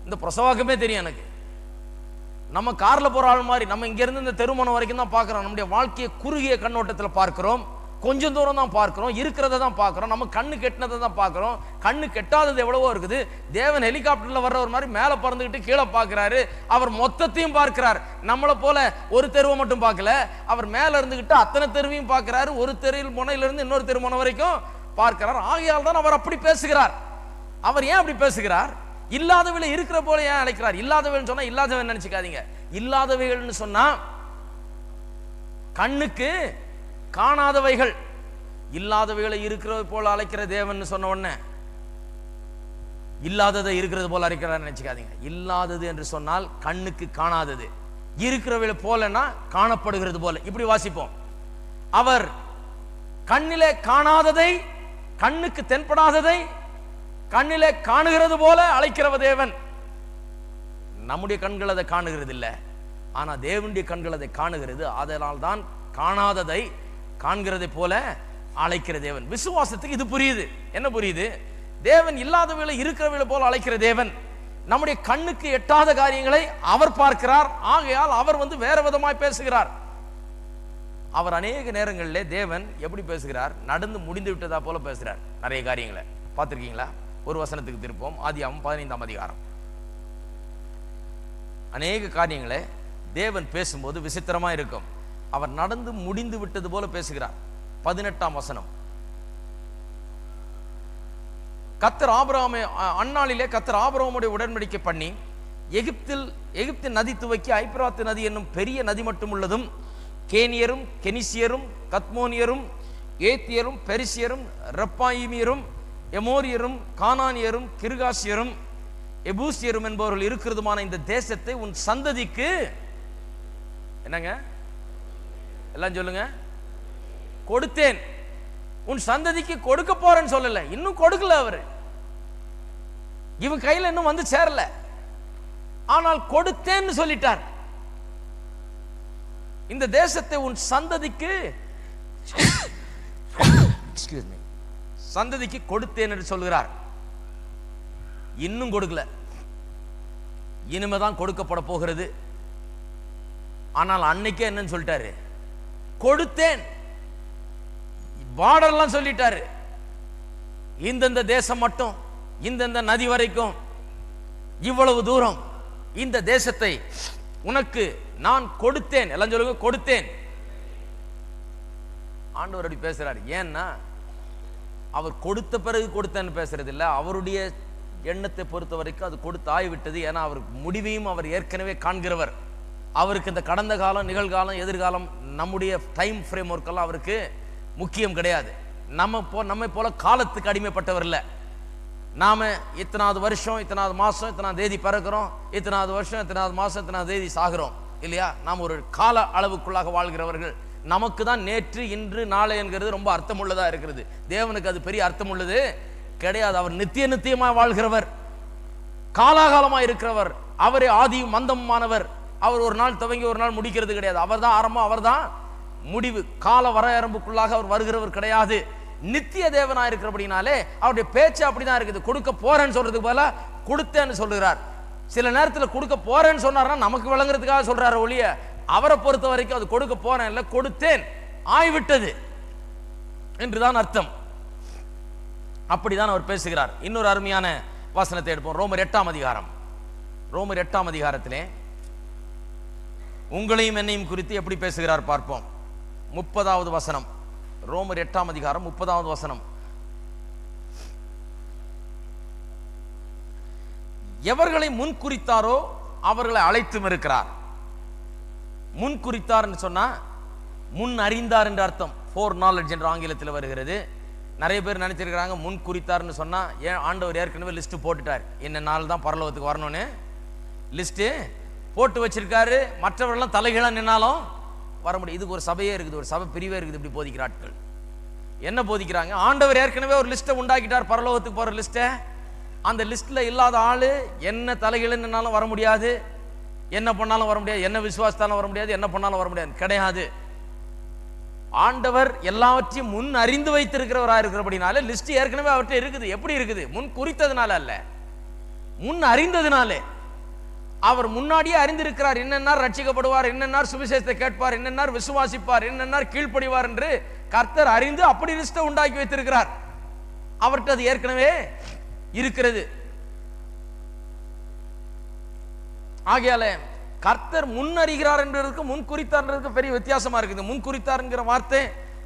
Speaker 1: இந்த பிரசவாக்கமே தெரியும் எனக்கு. நம்ம கார்ல போற ஆள் மாதிரி நம்ம இங்க இருந்து இந்த தெருமணம் வரைக்கும் தான் பார்க்கிறோம். நம்முடைய வாழ்க்கையை குறுகிய கண்ணோட்டத்தில் பார்க்கிறோம், கொஞ்சம் தூரம் தான் பார்க்கிறோம், இருக்கிறத தான் பார்க்கிறோம், நம்ம கண்ணு கெட்டினதை தான் பார்க்கிறோம். கண்ணு கெட்டாதது எவ்வளவோ இருக்குது. தேவன் ஹெலிகாப்டர்ல வர்றவர் மாதிரி மேலே பறந்துக்கிட்டு கீழே பார்க்கிறாரு. அவர் மொத்தத்தையும் பார்க்கிறார். நம்மளை போல ஒரு தெருவை மட்டும் பார்க்கல, அவர் மேல இருந்துகிட்டு அத்தனை தெருவையும் பார்க்கிறாரு. ஒரு தெருவில் முனையிலிருந்து இன்னொரு தெருமுனை வரைக்கும் பார்க்கிறார். ஆகையால் தான் அவர் அப்படி பேசுகிறார். அவர் ஏன் அப்படி பேசுகிறார்? இல்லாதவைகளை இருக்கிற போல ஏன் அழைக்கிறார்? இல்லாதவைகள் சொன்னா இல்லாதவன் நினைச்சுக்காதீங்க. இல்லாதவைகள்னு சொன்னா கண்ணுக்கு காணாதவைகள். இல்லாதவைகளை இருக்கிறது போல அழைக்கிற தேவன் சொன்ன உடனே இல்லாததை இருக்கிறது போல அழைக்கிறார் நினைச்சுக்காதீங்க. இல்லாதது என்று சொன்னால் கண்ணுக்கு காணாதது, இருக்கிறவைகளை போலன்னா காணப்படுகிறது போல. இப்படி வாசிப்போம். அவர் கண்ணிலே காணாததை, கண்ணுக்கு தென்படாததை கண்ணிலே காணுகிறது போல அழைக்கிறவ தேவன். நம்முடைய கண்கள் அதை காணுகிறது இல்லை, ஆனா தேவனுடைய கண்கள் அதை காணுகிறது. அதனால் தான் காணாததை காண்கிறதை போல அழைக்கிற தேவன். விசுவாசத்துக்கு இது புரியுது. என்ன புரியுது? தேவன் இல்லாதவர்களை இருக்கிறவர்களை போல அழைக்கிற தேவன். நம்முடைய கண்ணுக்கு எட்டாத காரியங்களை அவர் பார்க்கிறார். ஆகையால் அவர் வேற விதமாய் பேசுகிறார். அவர் அநேக நேரங்களிலே தேவன் எப்படி பேசுகிறார்? நடந்து முடிந்து விட்டதா போல பேசுகிறார். நிறைய காரியங்களை பார்த்திருக்கீங்களா? ஒரு வசனத்துக்கு திருப்போம். ஆதியாகமம் 15ஆம் அதிகாரம். அநேக காரியங்களை தேவன் பேசும்போது விசித்திரமா இருக்கும். அவர் நடந்து முடிந்து விட்டது போல பேசுகிறார். 18ஆம் வசனம். கர்த்தர் ஆபிரகாமை அந்நாளிலே கர்த்தர் ஆபிரகாமுடைய உடன்படிக்கை பண்ணி எகிப்தின் நதி துவக்கி ஐப்பிராத்து நதி என்னும் பெரிய நதி மட்டும் உள்ளதும் கேனியரும் கெனிசியரும் கத்மோனியரும் ஏத்தியரும் பெரிசியரும் ரெப்பாயிமியரும் எமோரியரும் கானானியரும் கிர்காசியரும் எபூசியரும் என்பவர்கள் இருக்கிறதுமான இந்த தேசத்தை உன் சந்ததிக்கு என்னங்க எல்லாம் சொல்லுங்க, கொடுத்தேன். உன் சந்ததிக்கு கொடுக்க போறேன்னு சொல்லல, இன்னும் கொடுக்கல. அவரு இவன் கையில் இன்னும் வந்து சேரல, ஆனால் கொடுத்தேன்னு சொல்லிட்டார். இந்த தேசத்தை உன் சந்ததிக்கு சந்ததிக்கு கொடுத்தேன் என்று சொல்கிறார். இன்னும் கொடுக்கல, இனிமேதான் கொடுக்கப்பட போகிறது. ஆனால் அன்னைக்கே என்னன்னு சொல்லிட்டாரு, கொடுத்தேன். பார்டர்லாம் சொல்லிட்டாரு, இந்தந்த தேசம் மட்டும், இந்தந்த நதி வரைக்கும், இவ்வளவு தூரம் இந்த தேசத்தை உனக்கு நான் கொடுத்தேன். எல்லாம் சொல்லுங்க, கொடுத்தேன். ஆண்டவர் அப்படி பேசுறாரு. ஏன்னா அவர் கொடுத்த பிறகு கொடுத்தேன்னு பேசுறது இல்லை, அவருடைய எண்ணத்தை பொறுத்த வரைக்கும் அது கொடுத்து ஆகிவிட்டது. ஏன்னா அவர் முடிவையும் அவர் ஏற்கனவே காண்கிறவர். அவருக்கு இந்த கடந்த காலம், நிகழ்காலம், எதிர்காலம், நம்முடைய டைம் ஃப்ரேம் ஒர்க்கெல்லாம் அவருக்கு முக்கியம் கிடையாது. நம்மை போல காலத்துக்கு அடிமைப்பட்டவர் இல்லை. நாம இத்தனாவது வருஷம், இத்தனாவது மாசம், இத்தனாவது தேதி பிறக்கிறோம், இத்தனாவது வருஷம், இத்தனாவது மாசம், இத்தனாவது தேதி சாகிறோம் இல்லையா? நாம் ஒரு கால அளவுக்குள்ளாக வாழ்கிறவர்கள். நமக்கு தான் நேற்று, இன்று, நாளை என்கிறது ரொம்ப அர்த்தம் உள்ளதா இருக்கிறது. தேவனுக்கு அது பெரிய அர்த்தம் உள்ளது கிடையாது. அவர் நித்திய நித்தியமாய் வாழ்கிறவர், காலாகாலமாய் இருக்கிறவர். அவரே ஆதியும் மந்தமானவர். அவர் ஒரு நாள் துவங்கி ஒரு நாள் முடிக்கிறது கிடையாது. அவர் தான் ஆரம்பம், அவர் தான் முடிவு. கால வரையறம்புக்குள்ளாக அவர் வருகிறவர் கிடையாது. நித்திய தேவனாய் இருக்கிறபடினாலே அவருடைய பேச்சு அப்படிதான் இருக்குது. கொடுக்க போறேன்னு சொல்றதுக்கு பதிலா கொடுத்தேன்னு சொல்லுகிறார். சில நேரத்தில் கொடுக்க போறேன்னு சொன்னார்னா நமக்கு விளங்குறதுக்காக சொல்றாரு ஒழிய, அவரை பொறுத்த வரைக்கும் அது கொடுக்க போறேன் இல்லை, கொடுத்தேன் ஆய்விட்டது என்றுதான் அர்த்தம். அப்படிதான் அவர் பேசுகிறார். இன்னொரு அருமையான வசனத்தை எடுப்போம். ரோமர் 8ஆம் அதிகாரம். ரோமர் 8ஆம் அதிகாரத்திலே உங்களையும் என்னையும் குறித்து எப்படி பேசுகிறார் பார்ப்போம். 30வது வசனம். ரோமர் 8ஆம் அதிகாரம் 30வது வசனம். எவர்களை முன் குறித்தாரோ அவர்களை அழைத்தும் இருக்கிறார். முன் குறித்தார் என்று சொன்னா முன் அறிந்தார் என்று அர்த்தம். ஃபோர் நாலேஜ் என்று ஆங்கிலத்தில் வருகிறது. நிறைய பேர் நினைச்சிருக்கிறாங்க முன் குறித்தார்னு சொன்னா, ஏன் ஆண்டவர் ஏற்கனவே லிஸ்ட் போட்டுட்டார், என்ன நாள் தான் பரலோகத்துக்கு வரணும்னு லிஸ்ட் போட்டு வச்சிருக்காரு. மற்றவர்கள்லாம் தலைகீழா நின்னாலும் வர முடியும். இதுக்கு ஒரு சபையே இருக்குது, ஒரு சபை பிரிவே இருக்குது. இப்படி போதிக்கிற ஆட்கள் என்ன போதிக்கிறாங்க? ஆண்டவர் ஏற்கனவே ஒரு லிஸ்ட்டை உண்டாக்கிட்டார், பரலோகத்துக்கு போற லிஸ்ட்டை. அந்த லிஸ்ட்ல இல்லாத ஆளு என்ன தலைகீழ நின்னாலும் வர முடியாது, என்ன பண்ணாலும் வர முடியாது, என்ன விசுவாசத்தாலும் வர முடியாது, என்ன பண்ணாலும் வர முடியாது கிடையாது. ஆண்டவர் எல்லாவற்றையும் முன் அறிந்து வைத்திருக்கிறவராக இருக்கிறபடினால லிஸ்ட் ஏற்கனவே அவர்கிட்ட இருக்குது. எப்படி இருக்குது? முன் குறித்ததுனால அல்ல, முன் அறிந்ததுனாலே. அவர் முன்னாடியே அறிந்திருக்கிறார். என்னென்ன ரட்சிக்கப்படுவார், என்னென்ன சுவிசேஷத்தை கேட்பார், என்னென்ன விசுவாசிப்பார், என்னென்ன கீழ்ப்படிவார் என்று கர்த்தர் அறிந்து அப்படி லிஸ்ட்டை உண்டாக்கி வைத்திருக்கிறார். அவர்கிட்ட அது ஏற்கனவே இருக்கிறது. ஆகையால கர்த்தர் முன் அறிகிறார் என்பதற்கு முன் குறித்தார் பெரிய வித்தியாசமா இருக்குது. முன் குறித்தார் என்கிற வார்த்தை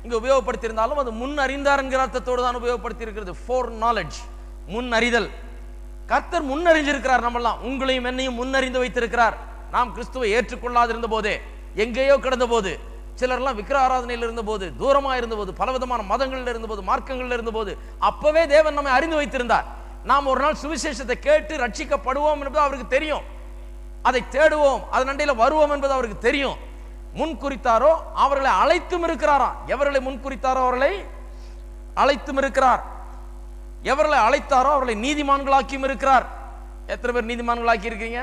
Speaker 1: இங்க உபயோகப்படுத்தியிருந்தாலும் அது முன் அறிந்தார் என்கிற அர்த்தத்தோடு தான் உபயோகப்படுத்தி இருக்கிறது. ஃபோர் நாலேஜ், முன் அறிதல். கர்த்தர் முன் அறிஞ்சிருக்கிறார். நம்மெல்லாம் உங்களையும் என்னையும் முன்னறிந்து வைத்திருக்கிறார். நாம் கிறிஸ்துவை ஏற்றுக்கொள்ளாதிருந்த போதே, எங்கேயோ கிடந்த போது, சிலர்லாம் விக்கிர ஆராதனையில் இருந்த போது, தூரமா இருந்த போது, பலவிதமான மதங்களில் இருந்த போது, மார்க்கங்களில் இருந்த போது, அப்பவே தேவன் நம்மை அறிந்து வைத்திருந்தார். நாம் ஒரு நாள் சுவிசேஷத்தை கேட்டு ரட்சிக்கப்படுவோம் என்பது அவருக்கு தெரியும். அதை தேடுவோம், அதன் அண்டையில் வருவோம் என்பது அவருக்கு தெரியும். முன் குறித்தாரோ அவர்களை அழைத்தும் இருக்கிறாராம். எவர்களை முன் குறித்தாரோ அவர்களை அழைத்தும் இருக்கிறார். எவர்களை அழைத்தாரோ அவர்களை நீதிமான்களாக்கியும் இருக்கிறார். எத்தனை பேர் நீதிமான்களாக்கி இருக்கீங்க?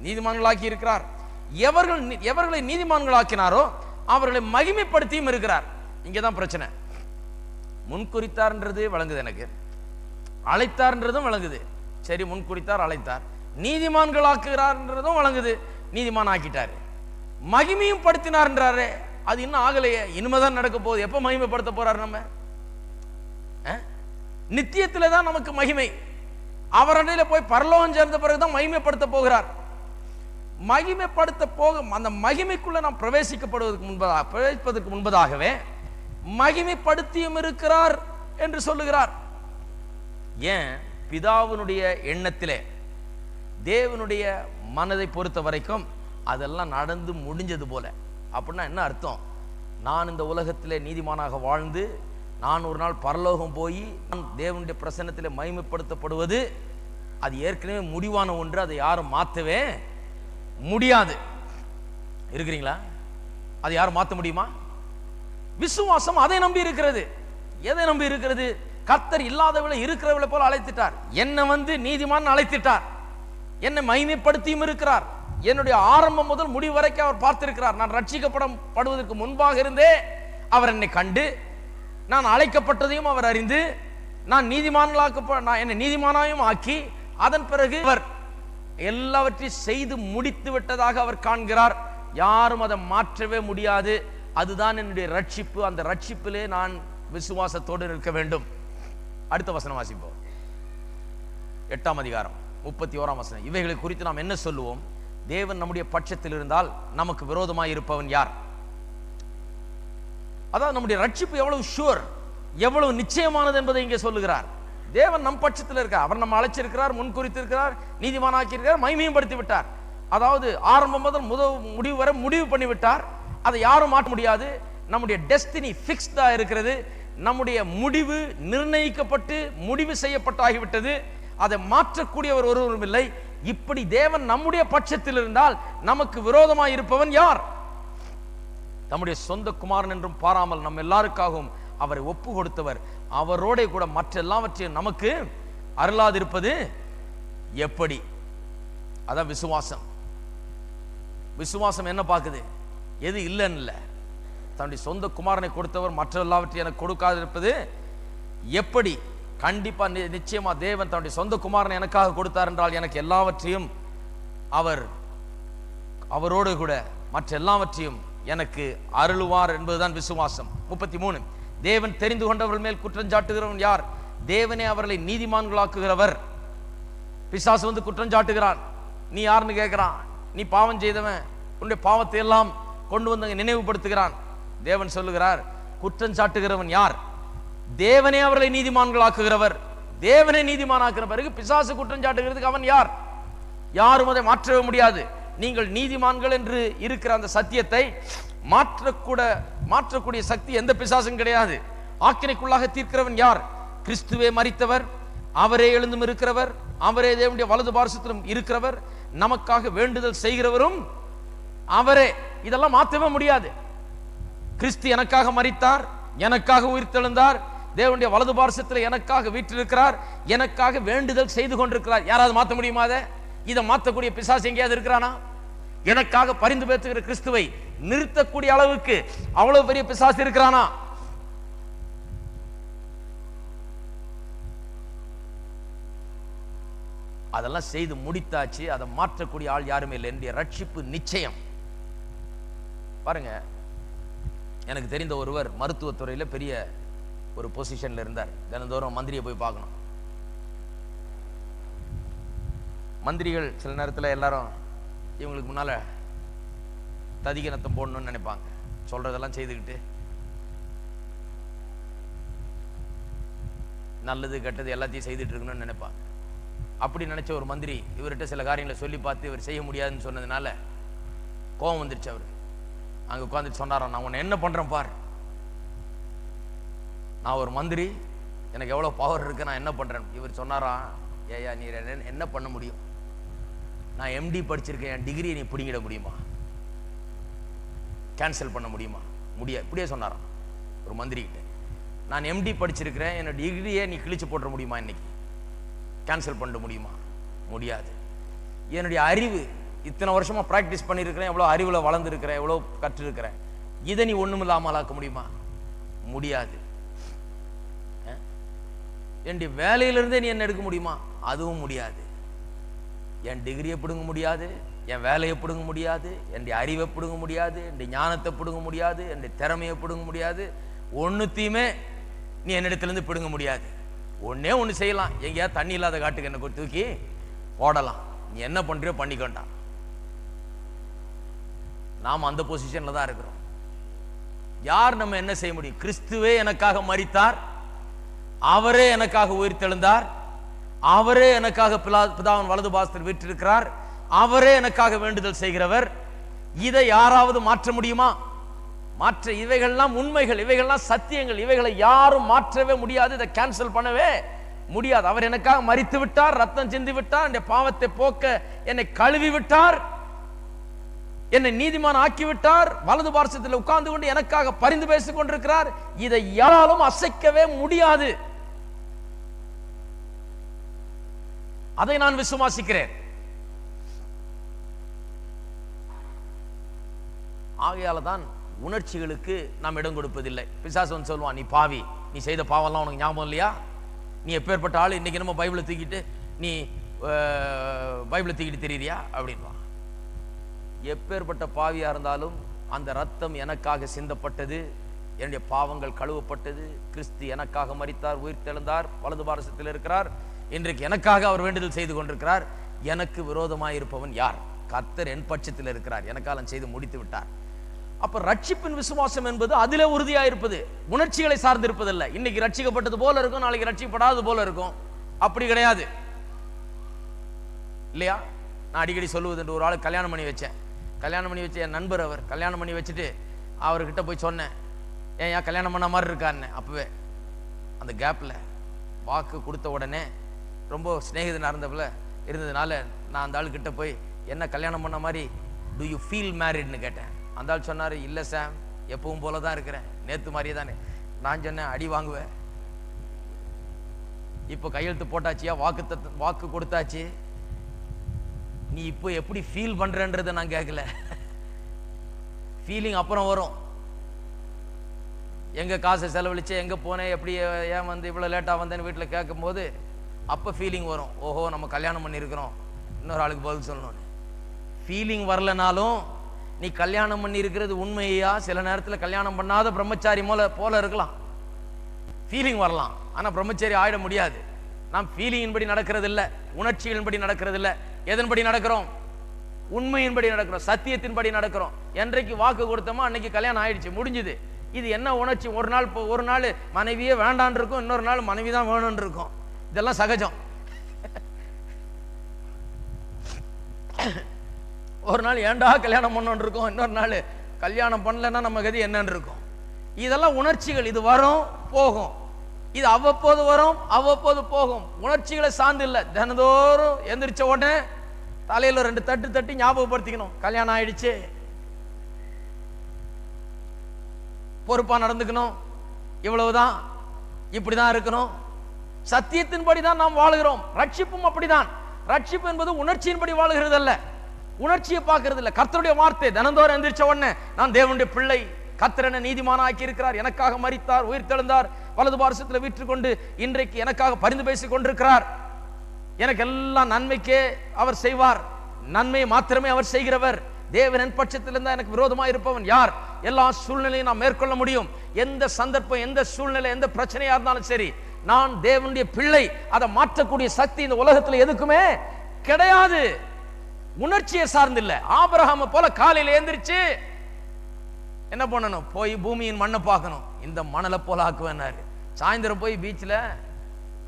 Speaker 1: நீதிமான்களாக்கி இருக்கிறார். எவர்களை நீதிமான்களாக்கினாரோ அவர்களை மகிமைப்படுத்தியும் இருக்கிறார். இங்கதான் பிரச்சனை. முன் குறித்தார்ன்றது வழங்குது, எனக்கு அழைத்தார்ன்றதும் வழங்குது. சரி, முன் குறித்தார், அழைத்தார். நீதிமான்களாக்குகிறார்ன்றதும் வழங்குது, நீதிமான் ஆக்கிட்டாரு. மகிமையும் படுத்தினார்ன்றாரு, அது இன்னும் ஆகலையே, இனிமேதான் நடக்க போகுது. எப்ப மகிமைப்படுத்த போறாரு? நம்ம நித்தியத்திலே தான் நமக்கு மகிமை. அவரண்டையில போய் பரலோகம் சேர்ந்த பிறகுதான் மகிமைப்படுத்த போகிறார். மகிமைப்படுத்த போக அந்த மகிமைக்குள்ள நாம் பிரவேசிப்பதற்கு முன்பதாகவே மகிமைப்படுத்தியும் இருக்கிறார் என்று சொல்லுகிறார். ஏன்? பிதாவினுடைய எண்ணத்திலே, தேவனுடைய மனதை பொறுத்த வரைக்கும் அதெல்லாம் நடந்து முடிஞ்சது போல. அப்படின்னா என்ன அர்த்தம்? நான் இந்த உலகத்திலே நீதிமானாக வாழ்ந்து நான் ஒரு நாள் பரலோகம் போய் தேவனுடைய பிரசன்னத்திலே மகிமைப்படுத்தப்படுவது அது ஏற்கனவே முடிவான ஒன்று. அதை யாரும் மாற்றவே முடியாது. இருக்கிறீங்களா? அதை யாரும் மாற்ற முடியுமா? விசுவாசம் அதை நம்பி இருக்கிறது. எதை நம்பி இருக்கிறது? கர்த்தர் இல்லாதவளை இருக்கிறவளை போல அழைத்துட்டார். என்னை நீதிமான் அழைத்துட்டார். என்னை மகிமைப்படுத்தியும் இருக்கிறார். என்னுடைய ஆரம்பம் முதல் முடிவு வரைக்கும் அவர் பார்த்திருக்கிறார். நான் ரட்சிக்கப்படுவதற்கு முன்பாக இருந்தே அவர் என்னை கண்டு, நான் அழைக்கப்பட்டதையும் அவர் அறிந்து, நான் என்னை நீதிமானாயும் ஆக்கி, அதன் பிறகு அவர் எல்லாவற்றையும் செய்து முடித்து விட்டதாக அவர் காண்கிறார். யாரும் அதை மாற்றவே முடியாது. அதுதான் என்னுடைய ரட்சிப்பு. அந்த ரட்சிப்பிலே நான் விசுவாசத்தோடு நிற்க வேண்டும். அடுத்த வசனம் வாசிப்போம். 8ஆம் அதிகாரம் 31ஆம் வசனம். இவைகளை குறித்து நாம் என்ன சொல்லுவோம்? தேவன் நம்முடைய பட்சத்தில் இருந்தால் நமக்கு விரோதமாய் இருப்பவன் யார்? அதாவது நம்முடைய ரட்சிப்பு எவ்வளவு ஷூர், எவ்வளவு நிச்சயமானது என்பதை இங்கே சொல்லுகிறார். தேவன் நம் பட்சத்தில் இருக்கார். அவர் நம்ம அழைச்சிருக்கிறார், முன்குறித்திருக்கிறார், நீதிமானாக்கி இருக்கிறார், மகிமையும் படுத்தி விட்டார். அதாவது ஆரம்பம் முதல் முடிவு வரை முடிவு பண்ணி விட்டார். அதை யாரும் மாற்ற முடியாது. நம்முடைய டெஸ்டினி ஃபிக்ஸ்டா இருக்கிறது. நம்முடைய முடிவு நிர்ணயிக்கப்பட்டு முடிவு செய்யப்பட்டாகிவிட்டது. அதை மாற்றக்கூடியவர் ஒருவரும் இல்லை. இப்படி தேவன் நம்முடைய பட்சத்தில் இருந்தால் நமக்கு விரோதமாய் இருப்பவன் யார்? நம்முடைய சொந்த குமாரன் என்றும் பாராமல் நம்ம எல்லாருக்காகவும் அவரை ஒப்பு கொடுத்தவர், அவரோட கூட மற்ற எல்லாவற்றையும் நமக்கு அருளாதிருப்பது எப்படி? அதான் விசுவாசம். விசுவாசம் என்ன பார்க்குது? எது இல்லைன்னு இல்லை. தன்னுடைய சொந்த குமாரனை கொடுத்தவர் மற்ற எல்லாவற்றையும் எனக்கு கொடுக்காதிருப்பது எப்படி? கண்டிப்பா நிச்சயமா தேவன் தன்னுடைய சொந்த குமாரனை எனக்காக கொடுத்தார் என்றால் எனக்கு எல்லாவற்றையும் அவரோடு கூட மற்ற எல்லாவற்றையும் எனக்கு அருளுவார் என்பதுதான் விசுவாசம். 33. தேவன் தெரிந்து கொண்டவர்கள் மேல் குற்றஞ்சாட்டுகிறவன் யார்? தேவனே அவர்களை நீதிமான்களாக்குகிறவர். பிசாசு குற்றஞ்சாட்டுகிறான். நீ யாருன்னு கேட்கிறான். நீ பாவம் செய்தவன், உன்னுடைய பாவத்தை எல்லாம் கொண்டு வந்து நினைவுபடுத்துகிறான். தேவன் சொல்லுகிறார், குற்றஞ்சாட்டுகிறவன் யார்? தேவனே அவர்களை நீதிமான்களாக்குகிறவர். தேவனே நீதிமானாக்குற பிறகு பிசாசு குற்றஞ்சாட்டுகிறதுக்கு அவன் யார்? யாரும் அதை மாற்றவே முடியாது. நீங்கள் நீதிமான்கள் என்று இருக்கிற அந்த சத்தியத்தை மாற்றக்கூடிய சக்தி எந்த பிசாசும் கிடையாது. ஆக்கினைக்குள்ளாக தீர்க்கிறவன் யார்? கிறிஸ்துவே மரித்தவர், அவரே எழுந்தும் இருக்கிறவர், அவரே தேவனுடைய வலது பார்சத்திலும் இருக்கிறவர், நமக்காக வேண்டுதல் செய்கிறவரும் அவரே. இதெல்லாம் மாற்றவே முடியாது. கிறிஸ்து எனக்காக மரித்தார், எனக்காக உயிர்த்தெழுந்தார், தேவனுடைய வலது பார்சத்தில் எனக்காக வீற்றிருக்கிறார், எனக்காக வேண்டுதல் செய்து கொண்டிருக்கிறார். யாராவது மாற்ற முடியுமா? இதை மாற்றக்கூடிய பிசாசு எங்கேயாவது இருக்கிறானா? எனக்காக பரிந்து பேசுகிற கிறிஸ்துவை நிறுத்தக்கூடிய அளவுக்கு அவ்வளவு பெரிய பிசாசு இருக்கிறானா? அதெல்லாம் செய்து முடித்தாச்சு. அதை மாற்றக்கூடிய ஆள் யாருமே இல்லை. என்னுடைய ரட்சிப்பு நிச்சயம். பாருங்க, எனக்கு தெரிந்த ஒருவர் மருத்துவத்துறையில் பெரிய ஒரு பொசிஷன்ல இருந்தார். தினந்தோறும் மந்திரியை போய் பார்க்கணும். மந்திரிகள் சில நேரத்தில் எல்லாரும் இவங்களுக்கு முன்னால ததிகனத்தம் போடணும்னு நினைப்பாங்க. சொல்றதெல்லாம் செய்துக்கிட்டு நல்லது கெட்டது எல்லாத்தையும் செய்துட்டு இருக்கணும்னு நினைப்பாங்க. அப்படி நினைச்ச ஒரு மந்திரி இவர்கிட்ட சில காரியங்களை சொல்லி பார்த்து இவர் செய்ய முடியாதுன்னு சொன்னதுனால கோபம் வந்துருச்சு. அவர் அங்கே உட்காந்துட்டு சொன்னாராம், நான் உன்னை என்ன பண்றேன் பார், நான் ஒரு மந்திரி, எனக்கு எவ்வளோ பவர் இருக்கு, நான் என்ன பண்றேன். இவர் சொன்னாராம், ஏயா நீ என்ன பண்ண முடியும்? நான் எம்டி படிச்சிருக்கேன், என் டிகிரியை நீ பிடிங்கிட முடியுமா? கேன்சல் பண்ண முடியுமா? இப்படியே சொன்னாராம் ஒரு மந்திரி கிட்ட. நான் எம்டி படிச்சிருக்கிறேன், என்னோட டிகிரியை நீ கிழிச்சு போட்டுற முடியுமா? இன்னைக்கு கேன்சல் பண்ண முடியுமா? முடியாது. என்னுடைய அறிவு, இத்தனை வருஷமா பிராக்டிஸ் பண்ணியிருக்கிறேன், எவ்வளோ அறிவில் வளர்ந்துருக்கிறேன், எவ்வளோ கற்றிருக்கிறேன், இதை நீ ஒன்றும் இல்லாமல் ஆக்க முடியுமா? முடியாது. என்னுடைய வேலையிலிருந்தே நீ என்ன எடுக்க முடியுமா? அதுவும் முடியாது. என் டிகிரியை பிடுங்க முடியாது, என் வேலையை பிடுங்க முடியாது, என்னுடைய அறிவை பிடுங்க முடியாது, என்னுடைய ஞானத்தை பிடுங்க முடியாது, என்னுடைய திறமையை பிடுங்க முடியாது. ஒன்றுத்தையுமே நீ என்னிடத்துலேருந்து பிடுங்க முடியாது. ஒன்னே ஒன்று செய்யலாம், எங்கேயா தண்ணி இல்லாத காட்டுக்கு என்ன தூக்கி போடலாம். நீ என்ன பண்றியோ பண்ணிக்கொண்டான். நாம் அந்த பொசிஷன்ல தான் இருக்கிறோம். யார் நம்ம என்ன செய்ய முடியும்? கிறிஸ்துவே எனக்காக மரித்தார், அவரே எனக்காக உயிர்த்தெழுந்தார், அவரே எனக்காக பிதாவின் வலது பாசத்தில் வீற்றிருக்கிறார், அவரே எனக்காக வேண்டுதல் செய்கிறவர். இதை யாராவது மாற்ற முடியுமா? மாற்ற இவைகள்லாம் உண்மைகள், இவைகள்லாம் சத்தியங்கள், இவைகளை யாரும் மாற்றவே முடியாது. இதை கேன்சல் பண்ணவே முடியாது. அவர் எனக்காக மரித்து விட்டார், ரத்தம் சிந்தி விட்டார், என்னுடைய பாவத்தை போக்க என்னை கழுவி விட்டார், என்னை நீதிமான் ஆக்கிவிட்டார், வலது பார்சத்தில் உட்கார்ந்து கொண்டு எனக்காக பரிந்து பேசிக் கொண்டிருக்கிறார். இதை யாராலும் அசைக்கவே முடியாது. அதை நான் விசுவாசிக்கிறேன். ஆகையால தான் உணர்ச்சிகளுக்கு நாம் இடம் கொடுப்பதில்லை. பிசாசு வந்து சொல்லுவான், நீ பாவி, நீ செய்த பாவம்லாம் உனக்கு ஞாபகம் இல்லையா, நீ எப்பேற்பட்ட ஆள், இன்னைக்கு நம்ம பைபிளை தூக்கிட்டு நீ பைபிளை தூக்கிட்டு தெரியுறியா அப்படின்வான். எப்பேற்பட்ட பாவியா இருந்தாலும் அந்த ரத்தம் எனக்காக சிந்தப்பட்டது, என்னுடைய பாவங்கள் கழுவப்பட்டது, கிறிஸ்து எனக்காக மரித்தார், உயிர் தெழுந்தார், வலது பாரசத்தில் இருக்கிறார், இன்றைக்கு எனக்காக அவர் வேண்டுதல் செய்து கொண்டிருக்கிறார். எனக்கு விரோதமாய் இருப்பவன் யார்? கர்த்தர் என் பட்சத்தில் இருக்கிறார், எனக்காலம் செய்து முடித்து விட்டார். அப்ப ரட்சிப்பின் விசுவாசம் என்பது அதிலே உறுதியா இருப்பது, உணர்ச்சிகளை சார்ந்து இருப்பதில்லை. இன்னைக்கு ரட்சிக்கப்பட்டது போல இருக்கும், நாளைக்கு ரட்சிக்கப்படாதது போல இருக்கும். அப்படி கிடையாது இல்லையா? நான் அடிக்கடி சொல்லுவது, ஒரு ஆளு கல்யாணம் பண்ணி வச்சேன். கல்யாணம் பண்ணி வச்ச என் நண்பர், அவர் கல்யாணம் பண்ணி வச்சுட்டு அவர்கிட்ட போய் சொன்னேன், ஏன் கல்யாணம் பண்ண மாதிரி இருக்கான்னு. அப்பவே அந்த கேப்ல வாக்கு கொடுத்த உடனே ரொம்ப ஸ்நேகிதனா இருந்ததுனால நான் அந்த ஆளுக்கிட்ட போய், என்ன கல்யாணம் பண்ண மாதிரி, டு யூ ஃபீல் மேரிட்னு கேட்டேன். அந்த ஆள் சொன்னார், இல்லை சாம், எப்பவும் போல தான் இருக்கிறேன், நேற்று மாதிரியே தானே. நான் சொன்னேன், அடி வாங்குவேன், இப்போ கையெழுத்து போட்டாச்சியா, வாக்கு கொடுத்தாச்சு, நீ இப்போ எப்படி ஃபீல் பண்றன்றதை நான் கேட்கல. ஃபீலிங் அப்புறம் வரும். எங்க காசை செலவழிச்சு எங்க போனேன், எப்படி ஏன் வந்து இவ்வளோ லேட்டாக வந்தேன்னு வீட்டில் கேட்கும் போது அப்போ ஃபீலிங் வரும், ஓஹோ நம்ம கல்யாணம் பண்ணியிருக்கிறோம், இன்னொரு ஆளுக்கு பதில் சொல்லணும்னு. ஃபீலிங் வரலனாலும் நீ கல்யாணம் பண்ணி இருக்கிறது உண்மையா? சில நேரத்தில் கல்யாணம் பண்ணாத பிரம்மச்சாரி போல இருக்கலாம், ஃபீலிங் வரலாம், ஆனால் பிரம்மச்சாரி ஆயிட முடியாது. நாம் ஃபீலிங்கின்படி நடக்கிறது இல்லை, உணர்ச்சிகளின்படி நடக்கிறது இல்லை. எதன்படி நடக்கிறோம்? உண்மையின்படி நடக்கிறோம், சத்தியத்தின்படி நடக்கிறோம். என்றைக்கு வாக்கு கொடுத்தோமோ அன்னைக்கு கல்யாணம் ஆயிடுச்சு, முடிஞ்சுது. இது என்ன உணர்ச்சி? ஒரு நாள் மனைவியே வேண்டான் இருக்கும், இன்னொரு நாள் மனைவி தான் வேணும்னு இருக்கும். இதெல்லாம் சகஜம். ஒரு நாள் ஏண்டா கல்யாணம் பண்ணோன்னு இருக்கும், இன்னொரு நாள் கல்யாணம் பண்ணலன்னா நம்ம கதி என்னன்னு இருக்கும். இதெல்லாம் உணர்ச்சிகள், இது வரும் போகும், இது அவ்வப்போது வரும் அவ்வப்போது போகும். உணர்ச்சிகளை சார்ந்து இல்லை. தினந்தோறும் எந்திரிச்ச உடனே தலையில 2 தட்டு தட்டி ஞாபகப்படுத்திக்கணும், கல்யாணம் ஆயிடுச்சு, பொறுப்பா நடந்துக்கணும், இவ்வளவுதான், இப்படிதான் இருக்கணும். சத்தியத்தின்படி தான் நாம் வாழுகிறோம். ரட்சிப்பும் அப்படிதான். ரட்சிப்பு என்பது உணர்ச்சியின்படி வாழுகிறது அல்ல, உணர்ச்சியை பார்க்கறது இல்லை. கர்த்தருடைய வார்த்தை தினந்தோறும் எந்திரிச்ச உடனே, நான் தேவனுடைய பிள்ளை, கர்த்தர் என்னை நீதிமானாக்கி இருக்கிறார், எனக்காக மரித்தார், உயிர் தெழுந்தார், வலது பாரசத்தில் வீற்றுக்கொண்டு இன்றைக்கு எனக்காக பரிந்து பேசிக் கொண்டிருக்கிறார், எனக்கு எல்லாம் நன்மைக்கே அவர் செய்வார், நன்மையை மாத்திரமே அவர் செய்கிறவர், தேவன் என் பட்சத்தில் இருந்தால் எனக்கு விரோதமாக இருப்பவன் யார்? எல்லா சூழ்நிலையும் நாம் மேற்கொள்ள முடியும். எந்த சந்தர்ப்பம், எந்த சூழ்நிலை, எந்த பிரச்சனையா இருந்தாலும் சரி, நான் தேவனுடைய பிள்ளை, அதை மாற்றக்கூடிய சக்தி இந்த உலகத்தில் எதுக்குமே கிடையாது. உணர்ச்சியை சார்ந்தில்ல. ஆபிரகாமை போல காலையில் எந்திரிச்சு என்ன பண்ணணும்? போய் பூமியின் மண்ணை பார்க்கணும், இந்த மணலை போல ஆக்குவேன்னாரு. சாயந்தரம் போய் பீச்சில்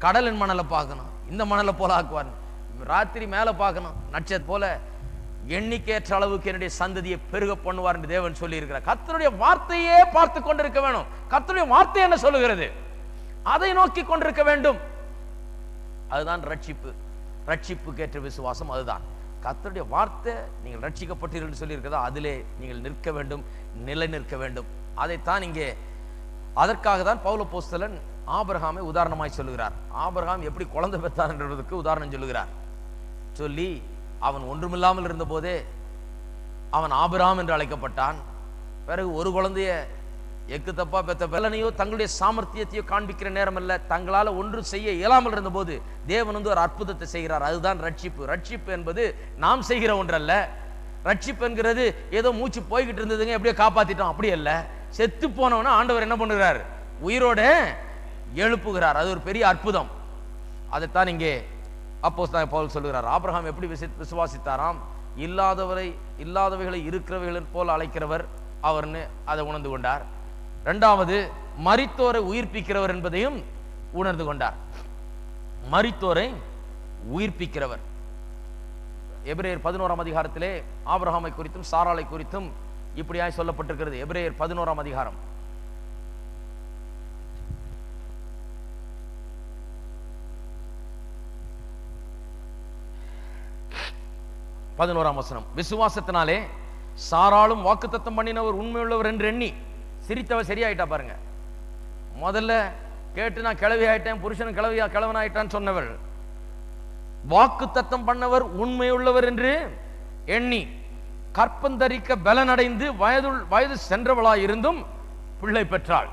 Speaker 1: கடலின் மணலை பார்க்கணும், இந்த மணலை போல ஆக்குவார். ராத்திரி மேலே பார்க்கணும், நட்சத்திரம் போல எண்ணிக்கையற்ற அளவுக்கு என்னுடைய சந்ததியை பெருக பண்ணுவார் என்று தேவன் சொல்லி இருக்கிறார். கர்த்தருடைய வார்த்தையே பார்த்து கொண்டிருக்க வேணும். கர்த்தருடைய வார்த்தை என்ன சொல்லுகிறது, அதை நோக்கி கொண்டிருக்க வேண்டும். அதுதான் ரட்சிப்பு. ரட்சிப்புக்கேற்ற விசுவாசம் அதுதான். கர்த்தருடைய வார்த்தை, நீங்கள் ரட்சிக்கப்பட்டீர்கள் என்று சொல்லி இருக்கிறதா, அதிலே நீங்கள் நிற்க வேண்டும், நிலை நிற்க வேண்டும். அதைத்தான் இங்கே, அதற்காக தான் பவுல் அப்போஸ்தலன் ஆபிரகாமை உதாரணமாய் சொல்லுகிறார். ஆபிரகாம் எப்படி குழந்தை பெற்றார் என்பதற்கு உதாரணம் சொல்லுகிறார். சொல்லி அவன் ஒன்றுமில்லாமல் இருந்த போதே அவன் ஆபிரகாம் என்று அழைக்கப்பட்டான். பிறகு ஒரு குழந்தைய எக்கு தப்பா பெற்ற பலனையோ தங்களுடைய சாமர்த்தியத்தையோ காண்பிக்கிற நேரம் அல்ல, தங்களால் ஒன்று செய்ய இயலாமல் இருந்த போது தேவன் வந்து ஒரு அற்புதத்தை செய்கிறார். அதுதான் ரட்சிப்பு. ரட்சிப்பு என்பது நாம் செய்கிற ஒன்றல்ல. ரட்சிப்பு என்கிறது ஏதோ மூச்சு போய்கிட்டு இருந்ததுங்க எப்படியோ காப்பாத்திட்டோம், அப்படி அல்ல. செத்து போனவன ஆண்டவர் என்ன பண்ணுகிறார்? உயிரோட எழுப்புகிறார். அது ஒரு பெரிய அற்புதம். அதைத்தான் இங்கே அப்போஸ்தலன் பவுல் சொல்லுகிறார். ஆபிரகாம் எப்படி விசுவாசித்தாராம்? இல்லாதவைகளை இருக்கிறவைகள் போல அழைக்கிறவர் அவர்னு அதை உணர்ந்து கொண்டார். இரண்டாவது, மரித்தோரை உயிர்ப்பிக்கிறவர் என்பதையும் உணர்ந்து கொண்டார். மரித்தோரை உயிர்ப்பிக்கிறவர். எபிரேயர் 11ஆம் அதிகாரத்திலே ஆபிரகாமை குறித்தும் சாராளை குறித்தும் இப்படியாய் சொல்லப்பட்டிருக்கிறது. எபிரேயர் 11ஆம் அதிகாரம் 11ஆம் வசனம். விசுவாசத்தினாலே சாராளும் வாக்குத்தத்தம் பண்ணினவர் உண்மையுள்ளவர் என்று எண்ணி சிரித்தவர் சரியாயிட்டா பாருங்க. முதல்ல கேட்டு நான் கிளவி ஆயிட்டேன், புருஷன் கிளவன் ஆயிட்டான்னு சொன்னவள் வாக்குத்தத்தம் பண்ணவர் உண்மையுள்ளவர் என்று எண்ணி கற்பந்தரிக்க பலனடைந்து வயது சென்றவளாய் இருந்தும் பிள்ளை பெற்றாள்.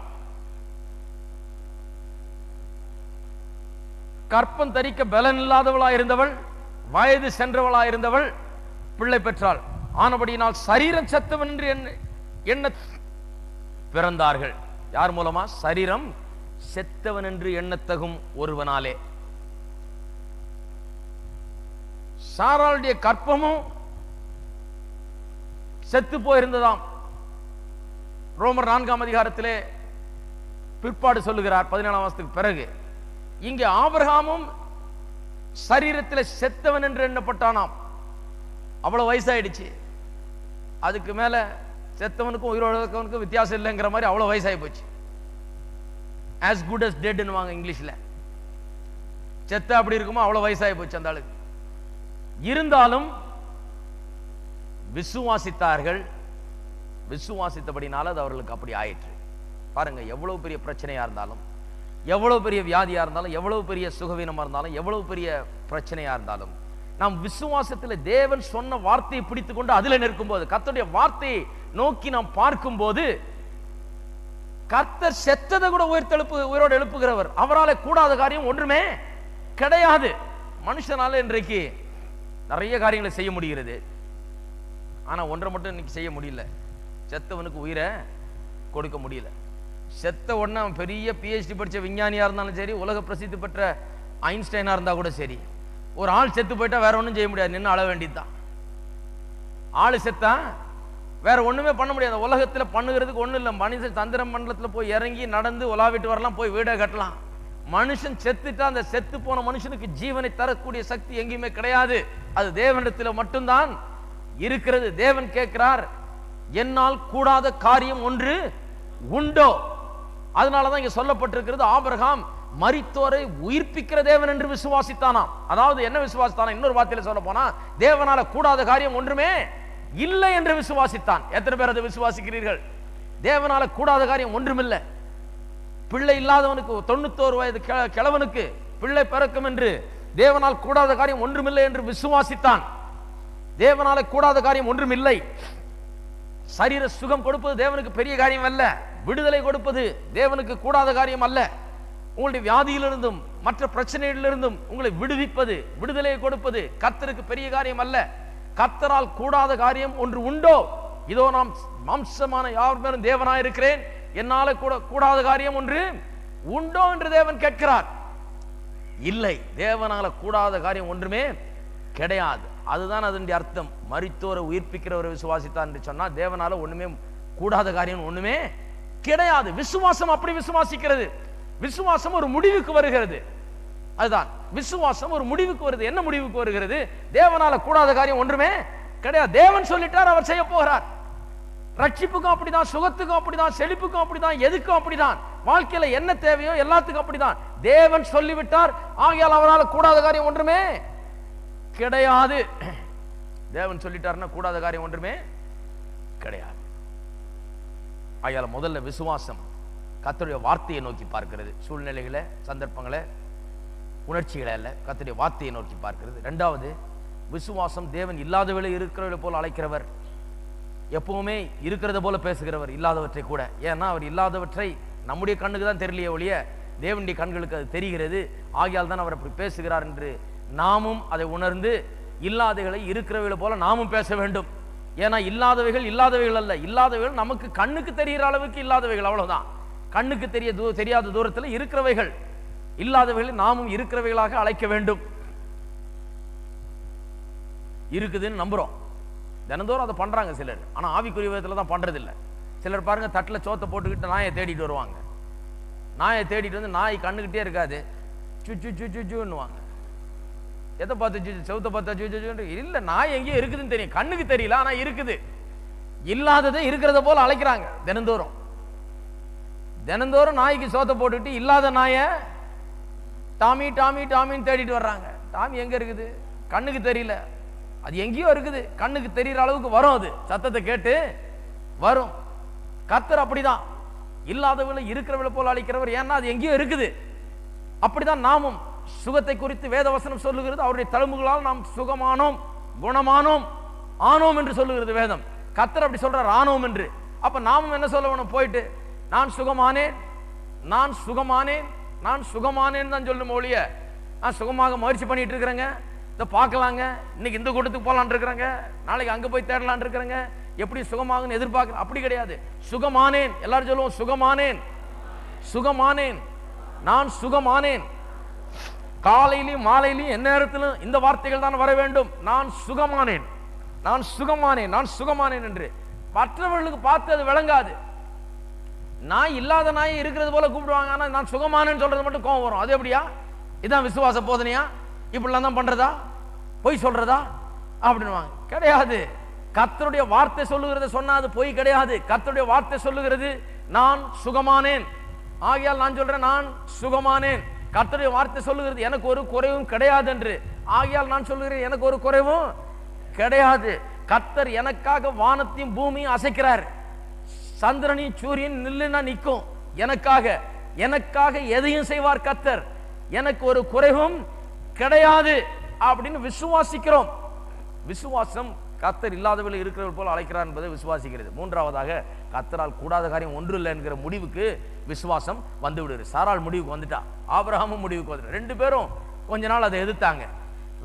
Speaker 1: கற்பம் தரிக்க பலன் இல்லாதவளாய் இருந்தவள், வயது சென்றவளாய் இருந்தவள் பிள்ளை பெற்றாள். ஆனபடியினால் சரீரம் செத்தவன் என்று எண்ண பிறந்தார்கள். யார் மூலமா? சரீரம் செத்தவன் என்று எண்ணத்தகும் ஒருவனாலே. சாராளுடைய கற்பமும் செத்து போயிருந்ததாம். ரோமர் 4ஆம் அதிகாரத்திலே பிற்பாடு சொல்லுகிறார் 17ஆம் வருஷத்துக்கு பிறகு. இங்கே ஆபிரகாமும் சரீரத்தில் செத்தவன் என்று எண்ணப்பட்டானாம். அவ்வளவு வயசாயிடுச்சு. அதுக்கு மேல செத்தவனுக்கும் உயிரோடவனுக்கும் வித்தியாசம் இல்லைங்கிற மாதிரி அவ்வளவு வயசாகி போச்சு. as good as dead ன்னுவாங்க இங்கிலீஷ்ல. செத்த அப்படி இருக்குமோ அவ்வளவு வயசாகி போச்சு அந்த ஆளுக்கு. இருந்தாலும் விசுவாசித்தார்கள். விசுவாசித்தபடினால அது அவர்களுக்கு அப்படி ஆயிற்று. பாருங்க, எவ்வளவு பெரிய பிரச்சனையா இருந்தாலும், எவ்வளவு பெரிய வியாதியா இருந்தாலும், எவ்வளவு பெரிய சுகவீனமா இருந்தாலும், எவ்வளவு பெரிய பிரச்சனையா இருந்தாலும், நாம் விசுவாசத்தில் தேவன் சொன்ன வார்த்தையை பிடித்துக் கொண்டு அதில் நிற்கும் போது, கர்த்தருடைய வார்த்தையை நோக்கி நாம் பார்க்கும் போது, கர்த்தர் செத்ததை கூட உயிரோடு எழுப்புகிறவர். அவரால் கூடாத காரியம் ஒன்றுமே கிடையாது. மனுஷனால இன்றைக்கு நிறைய காரியங்களை செய்ய முடிகிறது. ஆனா ஒன்றை மட்டும் இன்னைக்கு செய்ய முடியல. செத்தவனுக்கு உயிரை கொடுக்க முடியல. செத்த உடனே அவன் பெரிய PhD படிச்ச விஞ்ஞானியா இருந்தாலும் சரி, உலக பிரசித்தி பெற்ற ஐன்ஸ்டைனா இருந்தா கூட சரி, ஒரு ஆள் செத்து போயிட்டா வேற ஒன்றும் செய்ய முடியாது, நின்று அழ வேண்டியதுதான். ஆளு செத்தா வேற ஒண்ணுமே பண்ண முடியாது. உலகத்துல பண்ணுகிறதுக்கு ஒண்ணும் இல்லை. மனுஷன் சந்திர மண்டலத்துல போய் இறங்கி நடந்து உலாவிட்டு வரலாம், போய் வீடை கட்டலாம். மனுஷன் செத்துட்டா அந்த செத்து போன மனுஷனுக்கு ஜீவனை தரக்கூடிய சக்தி எங்கேயுமே கிடையாது. அது தேவனிடத்தில் மட்டும்தான் இருக்கிறது. தேவன் கேட்கிறார், என்னால் கூடாத காரியம் ஒன்று உண்டோ? அதனாலதான் இங்க சொல்லப்பட்டிருக்கிறது, ஆபிரகாம் மரித்தோரை உயிர்ப்பிக்கிற தேவன் என்று விசுவாசித்தானாம். அதாவது என்ன விசுவாசித்தானா? இன்னொரு வார்த்தையில சொல்ல போனா, தேவனால கூடாத காரியம் ஒன்றுமே இல்லை என்று விசுவாசித்தான். எத்தனை பேர் அதை விசுவாசிக்கிறீர்கள்? தேவனால கூடாத காரியம் ஒன்றுமில்லை. பிள்ளை இல்லாதவனுக்கு 91 வயது கிழவனுக்கு பிள்ளை பிறக்கும் என்று தேவனால் கூடாத காரியம் ஒன்றுமில்லை என்று விசுவாசித்தான். தேவனால கூடாத காரியம் ஒன்றுமில்லை. சரீர சுகம் கொடுப்பது தேவனுக்கு பெரிய காரியம் அல்ல. விடுதலை கொடுப்பது தேவனுக்கு கூடாத காரியம் அல்ல. உங்களுடைய வியாதியிலிருந்தும் மற்ற பிரச்சனைகளிலிருந்தும் உங்களை விடுவிப்பது, விடுதலை கொடுப்பது கர்த்தருக்கு பெரிய காரியம் அல்ல. கர்த்தரால் கூடாத காரியம் ஒன்று உண்டோ? இதோ நாம் மாம்சமான யார் மேலும் தேவனாயிருக்கிறேன், என்னால கூடாத காரியம் ஒன்று உண்டோ என்று தேவன் கேட்கிறார். இல்லை, தேவனால கூடாத காரியம் ஒன்றுமே கிடையாது. அதுதான் அதனுடைய அர்த்தம். மரித்தோரை உயிர்ப்பிக்கிறவரை விசுவாசித்தான் என்று சொன்னா தேவனால ஒண்ணுமே கூடாத காரியம் ஒண்ணுமே கிடையாது. விசுவாசம் அப்படி விசுவாசிக்கிறது. விசுவாசம் ஒரு முடிவுக்கு வருகிறது. அதுதான் விசுவாசம் ஒரு முடிவுக்கு வருது. என்ன முடிவுக்கு வருகிறது? தேவனால கூடாத காரியம் ஒன்றுமே கிடையாது. தேவன் சொல்லிட்டார், அவர் செய்ய போகிறார். ரட்சிப்புக்கும் அப்படிதான், சுகத்துக்கும் அப்படிதான், செழிப்புக்கும் அப்படிதான், எதுக்கும் அப்படிதான், வாழ்க்கையில என்ன தேவையோ எல்லாத்துக்கும் அப்படிதான். தேவன் சொல்லிவிட்டார், ஆகையால் அவரால் கூடாத காரியம் ஒன்றுமே கிடையாது. தேவன் சொல்லிட்டாருன்னா கூடாத காரியம் ஒன்றுமே கிடையாது. ஆகையால முதல்ல விசுவாசம் கர்த்தருடைய வார்த்தையை நோக்கி பார்க்கிறது. சூழ்நிலைகளை, சந்தர்ப்பங்களை, உணர்ச்சிகளை அல்ல, கர்த்தருடைய வார்த்தையை நோக்கி பார்க்கிறது. இரண்டாவது, விசுவாசம் தேவன் இல்லாதவளை இருக்கிறவளை போல அழைக்கிறவர். எப்பவுமே இருக்கிறத போல பேசுகிறவர், இல்லாதவற்றை கூட. ஏன்னா அவர் இல்லாதவற்றை நம்முடைய கண்ணுக்கு தான் தெரியலையே ஒழிய தேவனுடைய கண்களுக்கு அது தெரிகிறது. ஆகையால் தான் அவர் அப்படி பேசுகிறார் என்று நாமும் அதை உணர்ந்து இல்லாதவைகளை இருக்கிறவைகளை போல நாமும் பேச வேண்டும். ஏன்னா இல்லாதவைகள் இல்லாதவைகள் அல்ல, இல்லாதவைகள் நமக்கு கண்ணுக்கு தெரிகிற அளவுக்கு இல்லாதவைகள், அவ்வளவுதான். கண்ணுக்கு தெரியாத தூரத்தில் இருக்கிறவைகள். இல்லாதவைகளை நாமும் இருக்கிறவைகளாக அழைக்க வேண்டும். இருக்குதுன்னு நம்புறோம், தினந்தோறும் அதை பண்றாங்க சிலர். ஆனா ஆவிக்குரிய விதத்துல தான் பண்றது இல்லை. சிலர் பாருங்க, தட்டுல சோத்தை போட்டுக்கிட்டு நாயை தேடிட்டு வருவாங்க. நாயை தேடிட்டு வந்து நாய் கண்ணுக்கிட்டே இருக்காது, சுச்சு சுச்சு சுச்சுன்னுவாங்க. எதை பார்த்து செவத்தை பார்த்தா சுச்சு இல்ல, நாய் எங்கேயோ இருக்குதுன்னு தெரியும், கண்ணுக்கு தெரியல, ஆனா இருக்குது. இல்லாததை இருக்கிறத போல அழைக்கிறாங்க. தினந்தோறும் நாய்க்கு சோத்தை போட்டுக்கிட்டு இல்லாத நாய டாமி டாமி டாமின்னு தேடிட்டு வர்றாங்க. டாமி எங்க இருக்குது? கண்ணுக்கு தெரியல, அது எங்கேயோ இருக்குது. கண்ணுக்கு தெரிகிற அளவுக்கு வரும், அது சத்தத்தை கேட்டு வரும். கர்த்தர் அப்படிதான், இல்லாதவளை இருக்கிறவளை போல அழைக்கிறவர். ஏன்னா அது எங்கேயோ இருக்குது. அப்படிதான் நாமும் சுகத்தை குறித்து வேதவசனம் சொல்லுகிறது. அவருடைய தழும்புகளால் நாம் சுகமானோம், குணமானோம், ஆனோம் என்று சொல்லுகிறது வேதம். கர்த்தர் அப்படி சொல்றார், ஆனோம் என்று. அப்ப நாமும் என்ன சொல்ல வேணும்? போயிட்டு நான் சுகமானேன், நான் சுகமானேன், நான் சுகமானேன் தான் சொல்லணும் ஒழிய நான் சுகமாக முயற்சி பண்ணிட்டு இருக்கிறேங்க, இதை பார்க்கலாங்க, இன்னைக்கு இந்த கூட்டத்துக்கு போகலான் இருக்கிறேங்க, நாளைக்கு அங்கே போய் தேடலான் இருக்கிறேங்க, எப்படி சுகமாகுன்னு எதிர்பார்க்க, அப்படி கிடையாது. சுகமானேன், எல்லாரும் சொல்லுவோம் சுகமானேன், சுகமானேன், நான் சுகமானேன். காலையிலும் மாலையிலும் எந்நேரத்திலும் இந்த வார்த்தைகள் தான் வர வேண்டும். நான் சுகமானேன், நான் சுகமானேன், நான் சுகமானேன் என்று. மற்றவர்களுக்கு பார்த்து அது விளங்காது. நாய் இல்லாத நாய் இருக்கிறது போல கூப்பிடுவாங்க, ஆனா நான் சுகமானேன்னு சொல்றது மட்டும் கோபம் வரும். அது எப்படியா? இதான் விசுவாச போதனையா? இப்படிலாம் தான் பண்றதா? பொய் சொல்றதா அப்படின்வாங்க. கிடையாது. கர்த்தருடைய வார்த்தை சொல்லுகிறது, சொன்னா அது பொய் கிடையாது. கர்த்தருடைய வார்த்தை சொல்லுகிறது நான் சுகமானேன். ஆகையால் நான் சொல்றேன் நான் சுகமானேன். கர்த்தருடைய வார்த்தை சொல்லுகிறது எனக்கு ஒரு குறைவும் கிடையாது என்று. ஆகையால் நான் சொல்லுகிறேன் எனக்கு ஒரு குறைவும் கிடையாது. கர்த்தர் எனக்காக வானத்தையும் பூமியும் அசைக்கிறார். சந்திரனையும் சூரியன் நில்லுன்னா நிற்கும். எனக்காக எனக்காக எதையும் செய்வார் கர்த்தர். எனக்கு ஒரு குறைவும் கிடையாது அப்படின்னு விசுவாசிக்கிறோம். விசுவாசம் கர்த்தர் இல்லாதவர்கள் இருக்கிறவர் போல அழைக்கிறார் என்பதை விசுவாசிக்கிறது. மூன்றாவதாக, கர்த்தரால் கூடாத காரியம் ஒன்று இல்லை என்கிற முடிவுக்கு விசுவாசம் வந்து விடுது. சாராள் முடிவுக்கு வந்துட்டா, ஆபிரகாமும் முடிவுக்கு வந்துட்டா. ரெண்டு பேரும் கொஞ்ச நாள் அதை எதிர்த்தாங்க.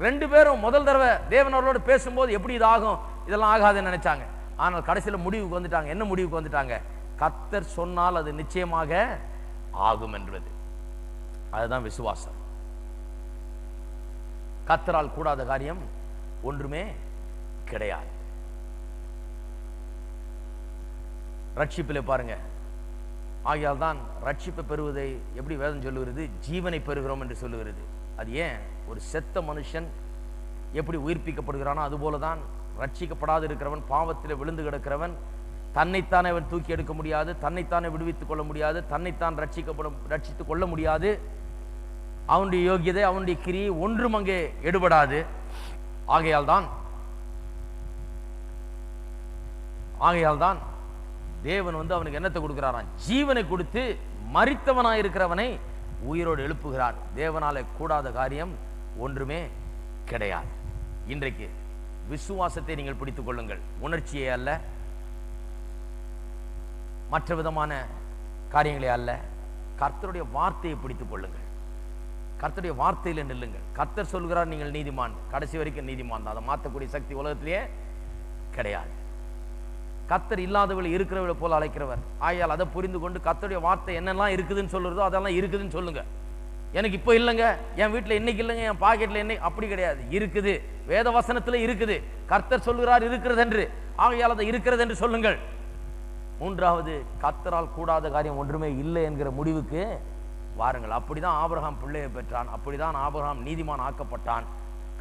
Speaker 1: ரெண்டு பேரும் முதல் தடவை தேவன் அவர்களோடு பேசும்போது எப்படி இது ஆகும், இதெல்லாம் ஆகாதுன்னு நினைச்சாங்க. ஆனால் கடைசியில் முடிவுக்கு வந்துட்டாங்க. என்ன முடிவுக்கு வந்துட்டாங்க? கர்த்தர் சொன்னால் அது நிச்சயமாக ஆகும் என்பது. அதுதான் விசுவாசம். கர்த்தரால் கூடாத காரியம் ஒன்றுமே கிடையாது. ரட்சிப்பிலே பாருங்க. ஆகையால் தான் ரட்சிப்பை பெறுவதை எப்படி வேதம் சொல்லுகிறது? ஜீவனை பெறுகிறோம் என்று சொல்லுகிறது. அது ஏன்? ஒரு செத்த மனுஷன் எப்படி உயிர்ப்பிக்கப்படுகிறானோ அதுபோலதான் ரட்சிக்கப்படாது இருக்கிறவன், பாவத்தில் விழுந்து கிடக்கிறவன், தன்னைத்தானே அவன் தூக்கி எடுக்க முடியாது, தன்னைத்தானே விடுவித்துக் கொள்ள முடியாது, தன்னைத்தான் ரட்சித்துக் கொள்ள முடியாது. அவனுடைய யோகியதை, அவனுடைய கிரியை ஒன்றும் அங்கே எடுபடாது. ஆகையால் தான் தேவன் அவனுக்கு என்னத்தை கொடுக்கிறாராம்? ஜீவனை கொடுத்து மரித்தவனாயிருக்கிறவனை உயிரோடு எழுப்புகிறார். தேவனாலே கூடாத காரியம் ஒன்றுமே கிடையாது. இன்றைக்கு விசுவாசத்தை நீங்கள் பிடித்துக் கொள்ளுங்கள். உணர்ச்சியை அல்ல, மற்ற விதமான காரியங்களே அல்ல, கர்த்தருடைய வார்த்தையை பிடித்துக் கொள்ளுங்கள். கர்த்தருடைய வார்த்தையில் நில்லுங்கள். கர்த்தர் சொல்கிறார் நீங்கள் நீதிமான், கடைசி வரைக்கும் நீதிமான் தான். அதை மாற்றக்கூடிய சக்தி உலகத்திலேயே கிடையாது. கர்த்தர் இல்லாதவர்கள் இருக்கிறவர்களை போல அழைக்கிறவர். ஆயால் அதை புரிந்து கொண்டு கர்த்தருடைய வார்த்தை என்னெல்லாம் இருக்குதுன்னு சொல்லுறதோ அதெல்லாம் இருக்குதுன்னு சொல்லுங்க. எனக்கு இப்போ இல்லைங்க, என் வீட்டில் இன்னைக்கு இல்லைங்க, என் பாக்கெட்டில் இன்னைக்கு, அப்படி கிடையாது. இருக்குது, வேத வசனத்தில் இருக்குது. கர்த்தர் சொல்லுகிறார் இருக்கிறது என்று. ஆகையால் அதை இருக்கிறது என்று சொல்லுங்கள். மூன்றாவது, கர்த்தரால் கூடாத காரியம் ஒன்றுமே இல்லை என்கிற முடிவுக்கு வாருங்கள். அப்படிதான் ஆபிரகாம் பிள்ளையை பெற்றான். அப்படிதான் ஆபிரகாம் நீதிமான் ஆக்கப்பட்டான்.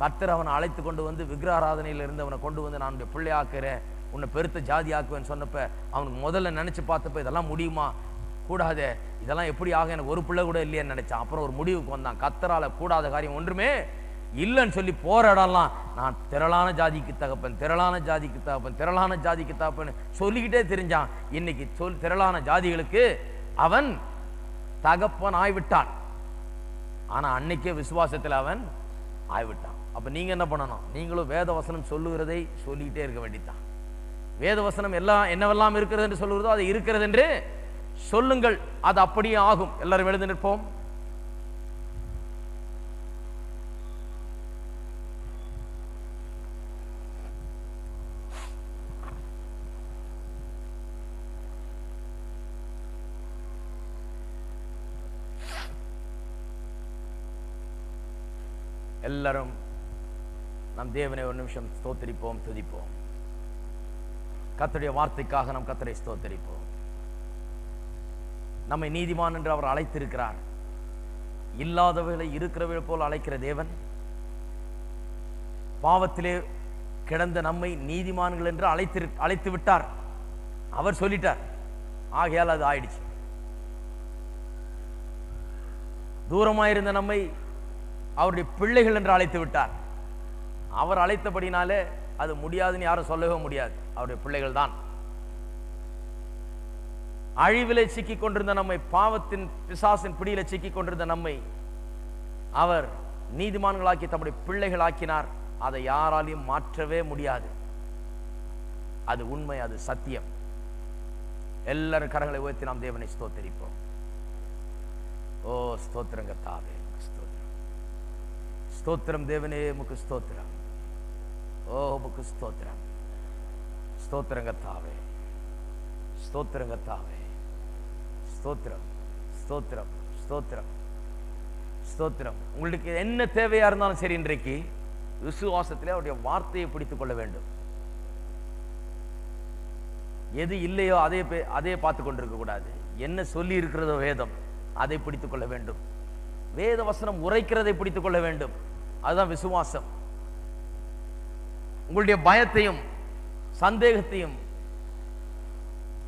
Speaker 1: கர்த்தர் அவனை அழைத்து கொண்டு வந்து விக்கிரகாராதனையில் இருந்து அவனை கொண்டு வந்து நான் உன்னுடைய பிள்ளை ஆக்குறேன், உன்னை பெருத்த ஜாதி ஆக்குவேன்னு சொன்னப்ப அவனுக்கு முதல்ல நினைச்சு பார்த்தப்ப இதெல்லாம் முடியுமா? கூடாதே, இதெல்லாம் எப்படி ஆக, எனக்கு ஒரு பிள்ளை கூட இல்லையன்னு நினைச்சான். அப்புறம் ஒரு முடிவுக்கு வந்தான். கர்த்தரால கூடாத காரியம் ஒன்றுமே இல்லைன்னு சொல்லி போற இடம்லாம் நான் திரளான ஜாதிக்கு தகப்பன், திரளான ஜாதிக்கு தகப்பன், திரளான ஜாதிக்கு தகப்பன் சொல்லிக்கிட்டே தெரிஞ்சான். இன்னைக்கு திரளான ஜாதிகளுக்கு அவன் தகப்பன் ஆய்விட்டான். ஆனா அன்னைக்கே விசுவாசத்தில் அவன் ஆய்விட்டான். அப்ப நீங்க என்ன பண்ணணும்? நீங்களும் வேத வசனம் சொல்லுகிறதை சொல்லிக்கிட்டே இருக்க வேண்டியதான். வேத வசனம் எல்லாம் என்னவெல்லாம் இருக்கிறது என்று சொல்லுகிறதோ அது இருக்கிறது என்று சொல்லுங்கள். அது அப்படியே ஆகும். எல்லாரும் எழுந்து நிற்போம். எல்லாரும் நம் தேவனை ஒரு நிமிஷம் ஸ்தோத்திரிப்போம், துதிப்போம். கர்த்தருடைய வார்த்தைக்காக நாம் கர்த்தரை ஸ்தோத்திரிப்போம். நம்மை நீதிமான் என்று அவர் அழைத்திருக்கிறார். இல்லாதவர்களை இருக்கிறவர்கள் போல் அழைக்கிற தேவன் பாவத்திலே கிடந்த நம்மை நீதிமான்கள் என்று அழைத்து விட்டார். அவர் சொல்லிட்டார். ஆகையால் அது ஆயிடுச்சு. தூரமாயிருந்த நம்மை அவருடைய பிள்ளைகள் என்று அழைத்து விட்டார். அவர் அழைத்தபடினாலே அது முடியாதுன்னு யாரும் சொல்லவே முடியாது. அவருடைய பிள்ளைகள் தான். அழிவிலே சிக்கிக் கொண்டிருந்த நம்மை, பாவத்தின் பிசாசின் பிடியில சிக்கிக் கொண்டிருந்த நம்மை அவர் நீதிமான்களாக்கி தம்முடைய பிள்ளைகளாக்கினார். அதை யாராலையும் மாற்றவே முடியாது. அது உண்மை, அது சத்தியம். எல்லாரும் கரங்களை உயர்த்தி நாம் தேவனை ஸ்தோத்திரிப்போம். ஓ ஸ்தோத்திரம் கர்த்தாவே, ஸ்தோத்திரம். ஸ்தோத்திரம் தேவனே, உமக்கு ஸ்தோத்திரம். ஓ உமக்கு ஸ்தோத்திரம். ஸ்தோத்திரம் கர்த்தாவே, ஸ்தோத்திரம் கர்த்தாவே, ஸ்தோத்திரம், ஸ்தோத்திரம், ஸ்தோத்திரம், ஸ்தோத்திரம். உங்களுக்கு என்ன தேவையா இருந்தாலும் சரி, இன்றைக்கு விசுவாசத்திலே அவருடைய வார்த்தையை பிடித்துக் கொள்ள வேண்டும். எது இல்லையோ அதே பார்த்து கொண்டிருக்க கூடாது. என்ன சொல்லி இருக்கிறதோ வேதம், அதை பிடித்துக் கொள்ள வேண்டும். வேத வசனம் உரைக்கிறதை பிடித்துக் கொள்ள வேண்டும். அதுதான் விசுவாசம். உங்களுடைய பயத்தையும் சந்தேகத்தையும்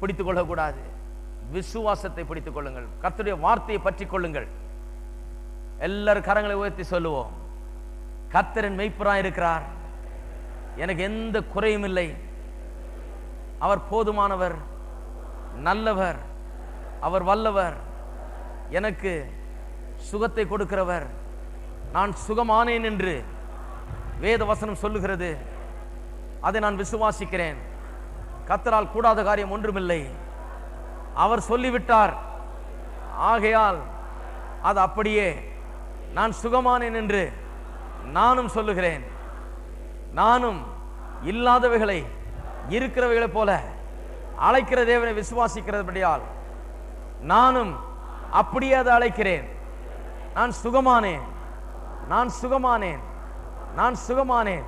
Speaker 1: பிடித்துக் கொள்ளக்கூடாது. விசுவாசத்தை பிடித்துக் கொள்ளுங்கள். கர்த்தருடைய வார்த்தையை பற்றி கொள்ளுங்கள். எல்லாரும் கரங்களை உயர்த்தி சொல்லுவோம், கர்த்தரின் மெய்ப்பராய் இருக்கிறார், எனக்கு எந்த குறையும் இல்லை. அவர் போதுமானவர், நல்லவர், அவர் வல்லவர், எனக்கு சுகத்தை கொடுக்கிறவர். நான் சுகமானேன் என்று வேத வசனம் சொல்லுகிறது. அதை நான் விசுவாசிக்கிறேன். கர்த்தரால் கூடாத காரியம் ஒன்றுமில்லை. அவர் சொல்லிவிட்டார். ஆகையால் அது அப்படியே. நான் சுகமானேன் என்று நானும் சொல்லுகிறேன். நானும் இல்லாதவைகளை இருக்கிறவைகளை போல அழைக்கிற தேவனை விசுவாசிக்கிறபடியால் நானும் அப்படியே அதை அழைக்கிறேன். நான் சுகமானேன், நான் சுகமானேன், நான் சுகமானேன்.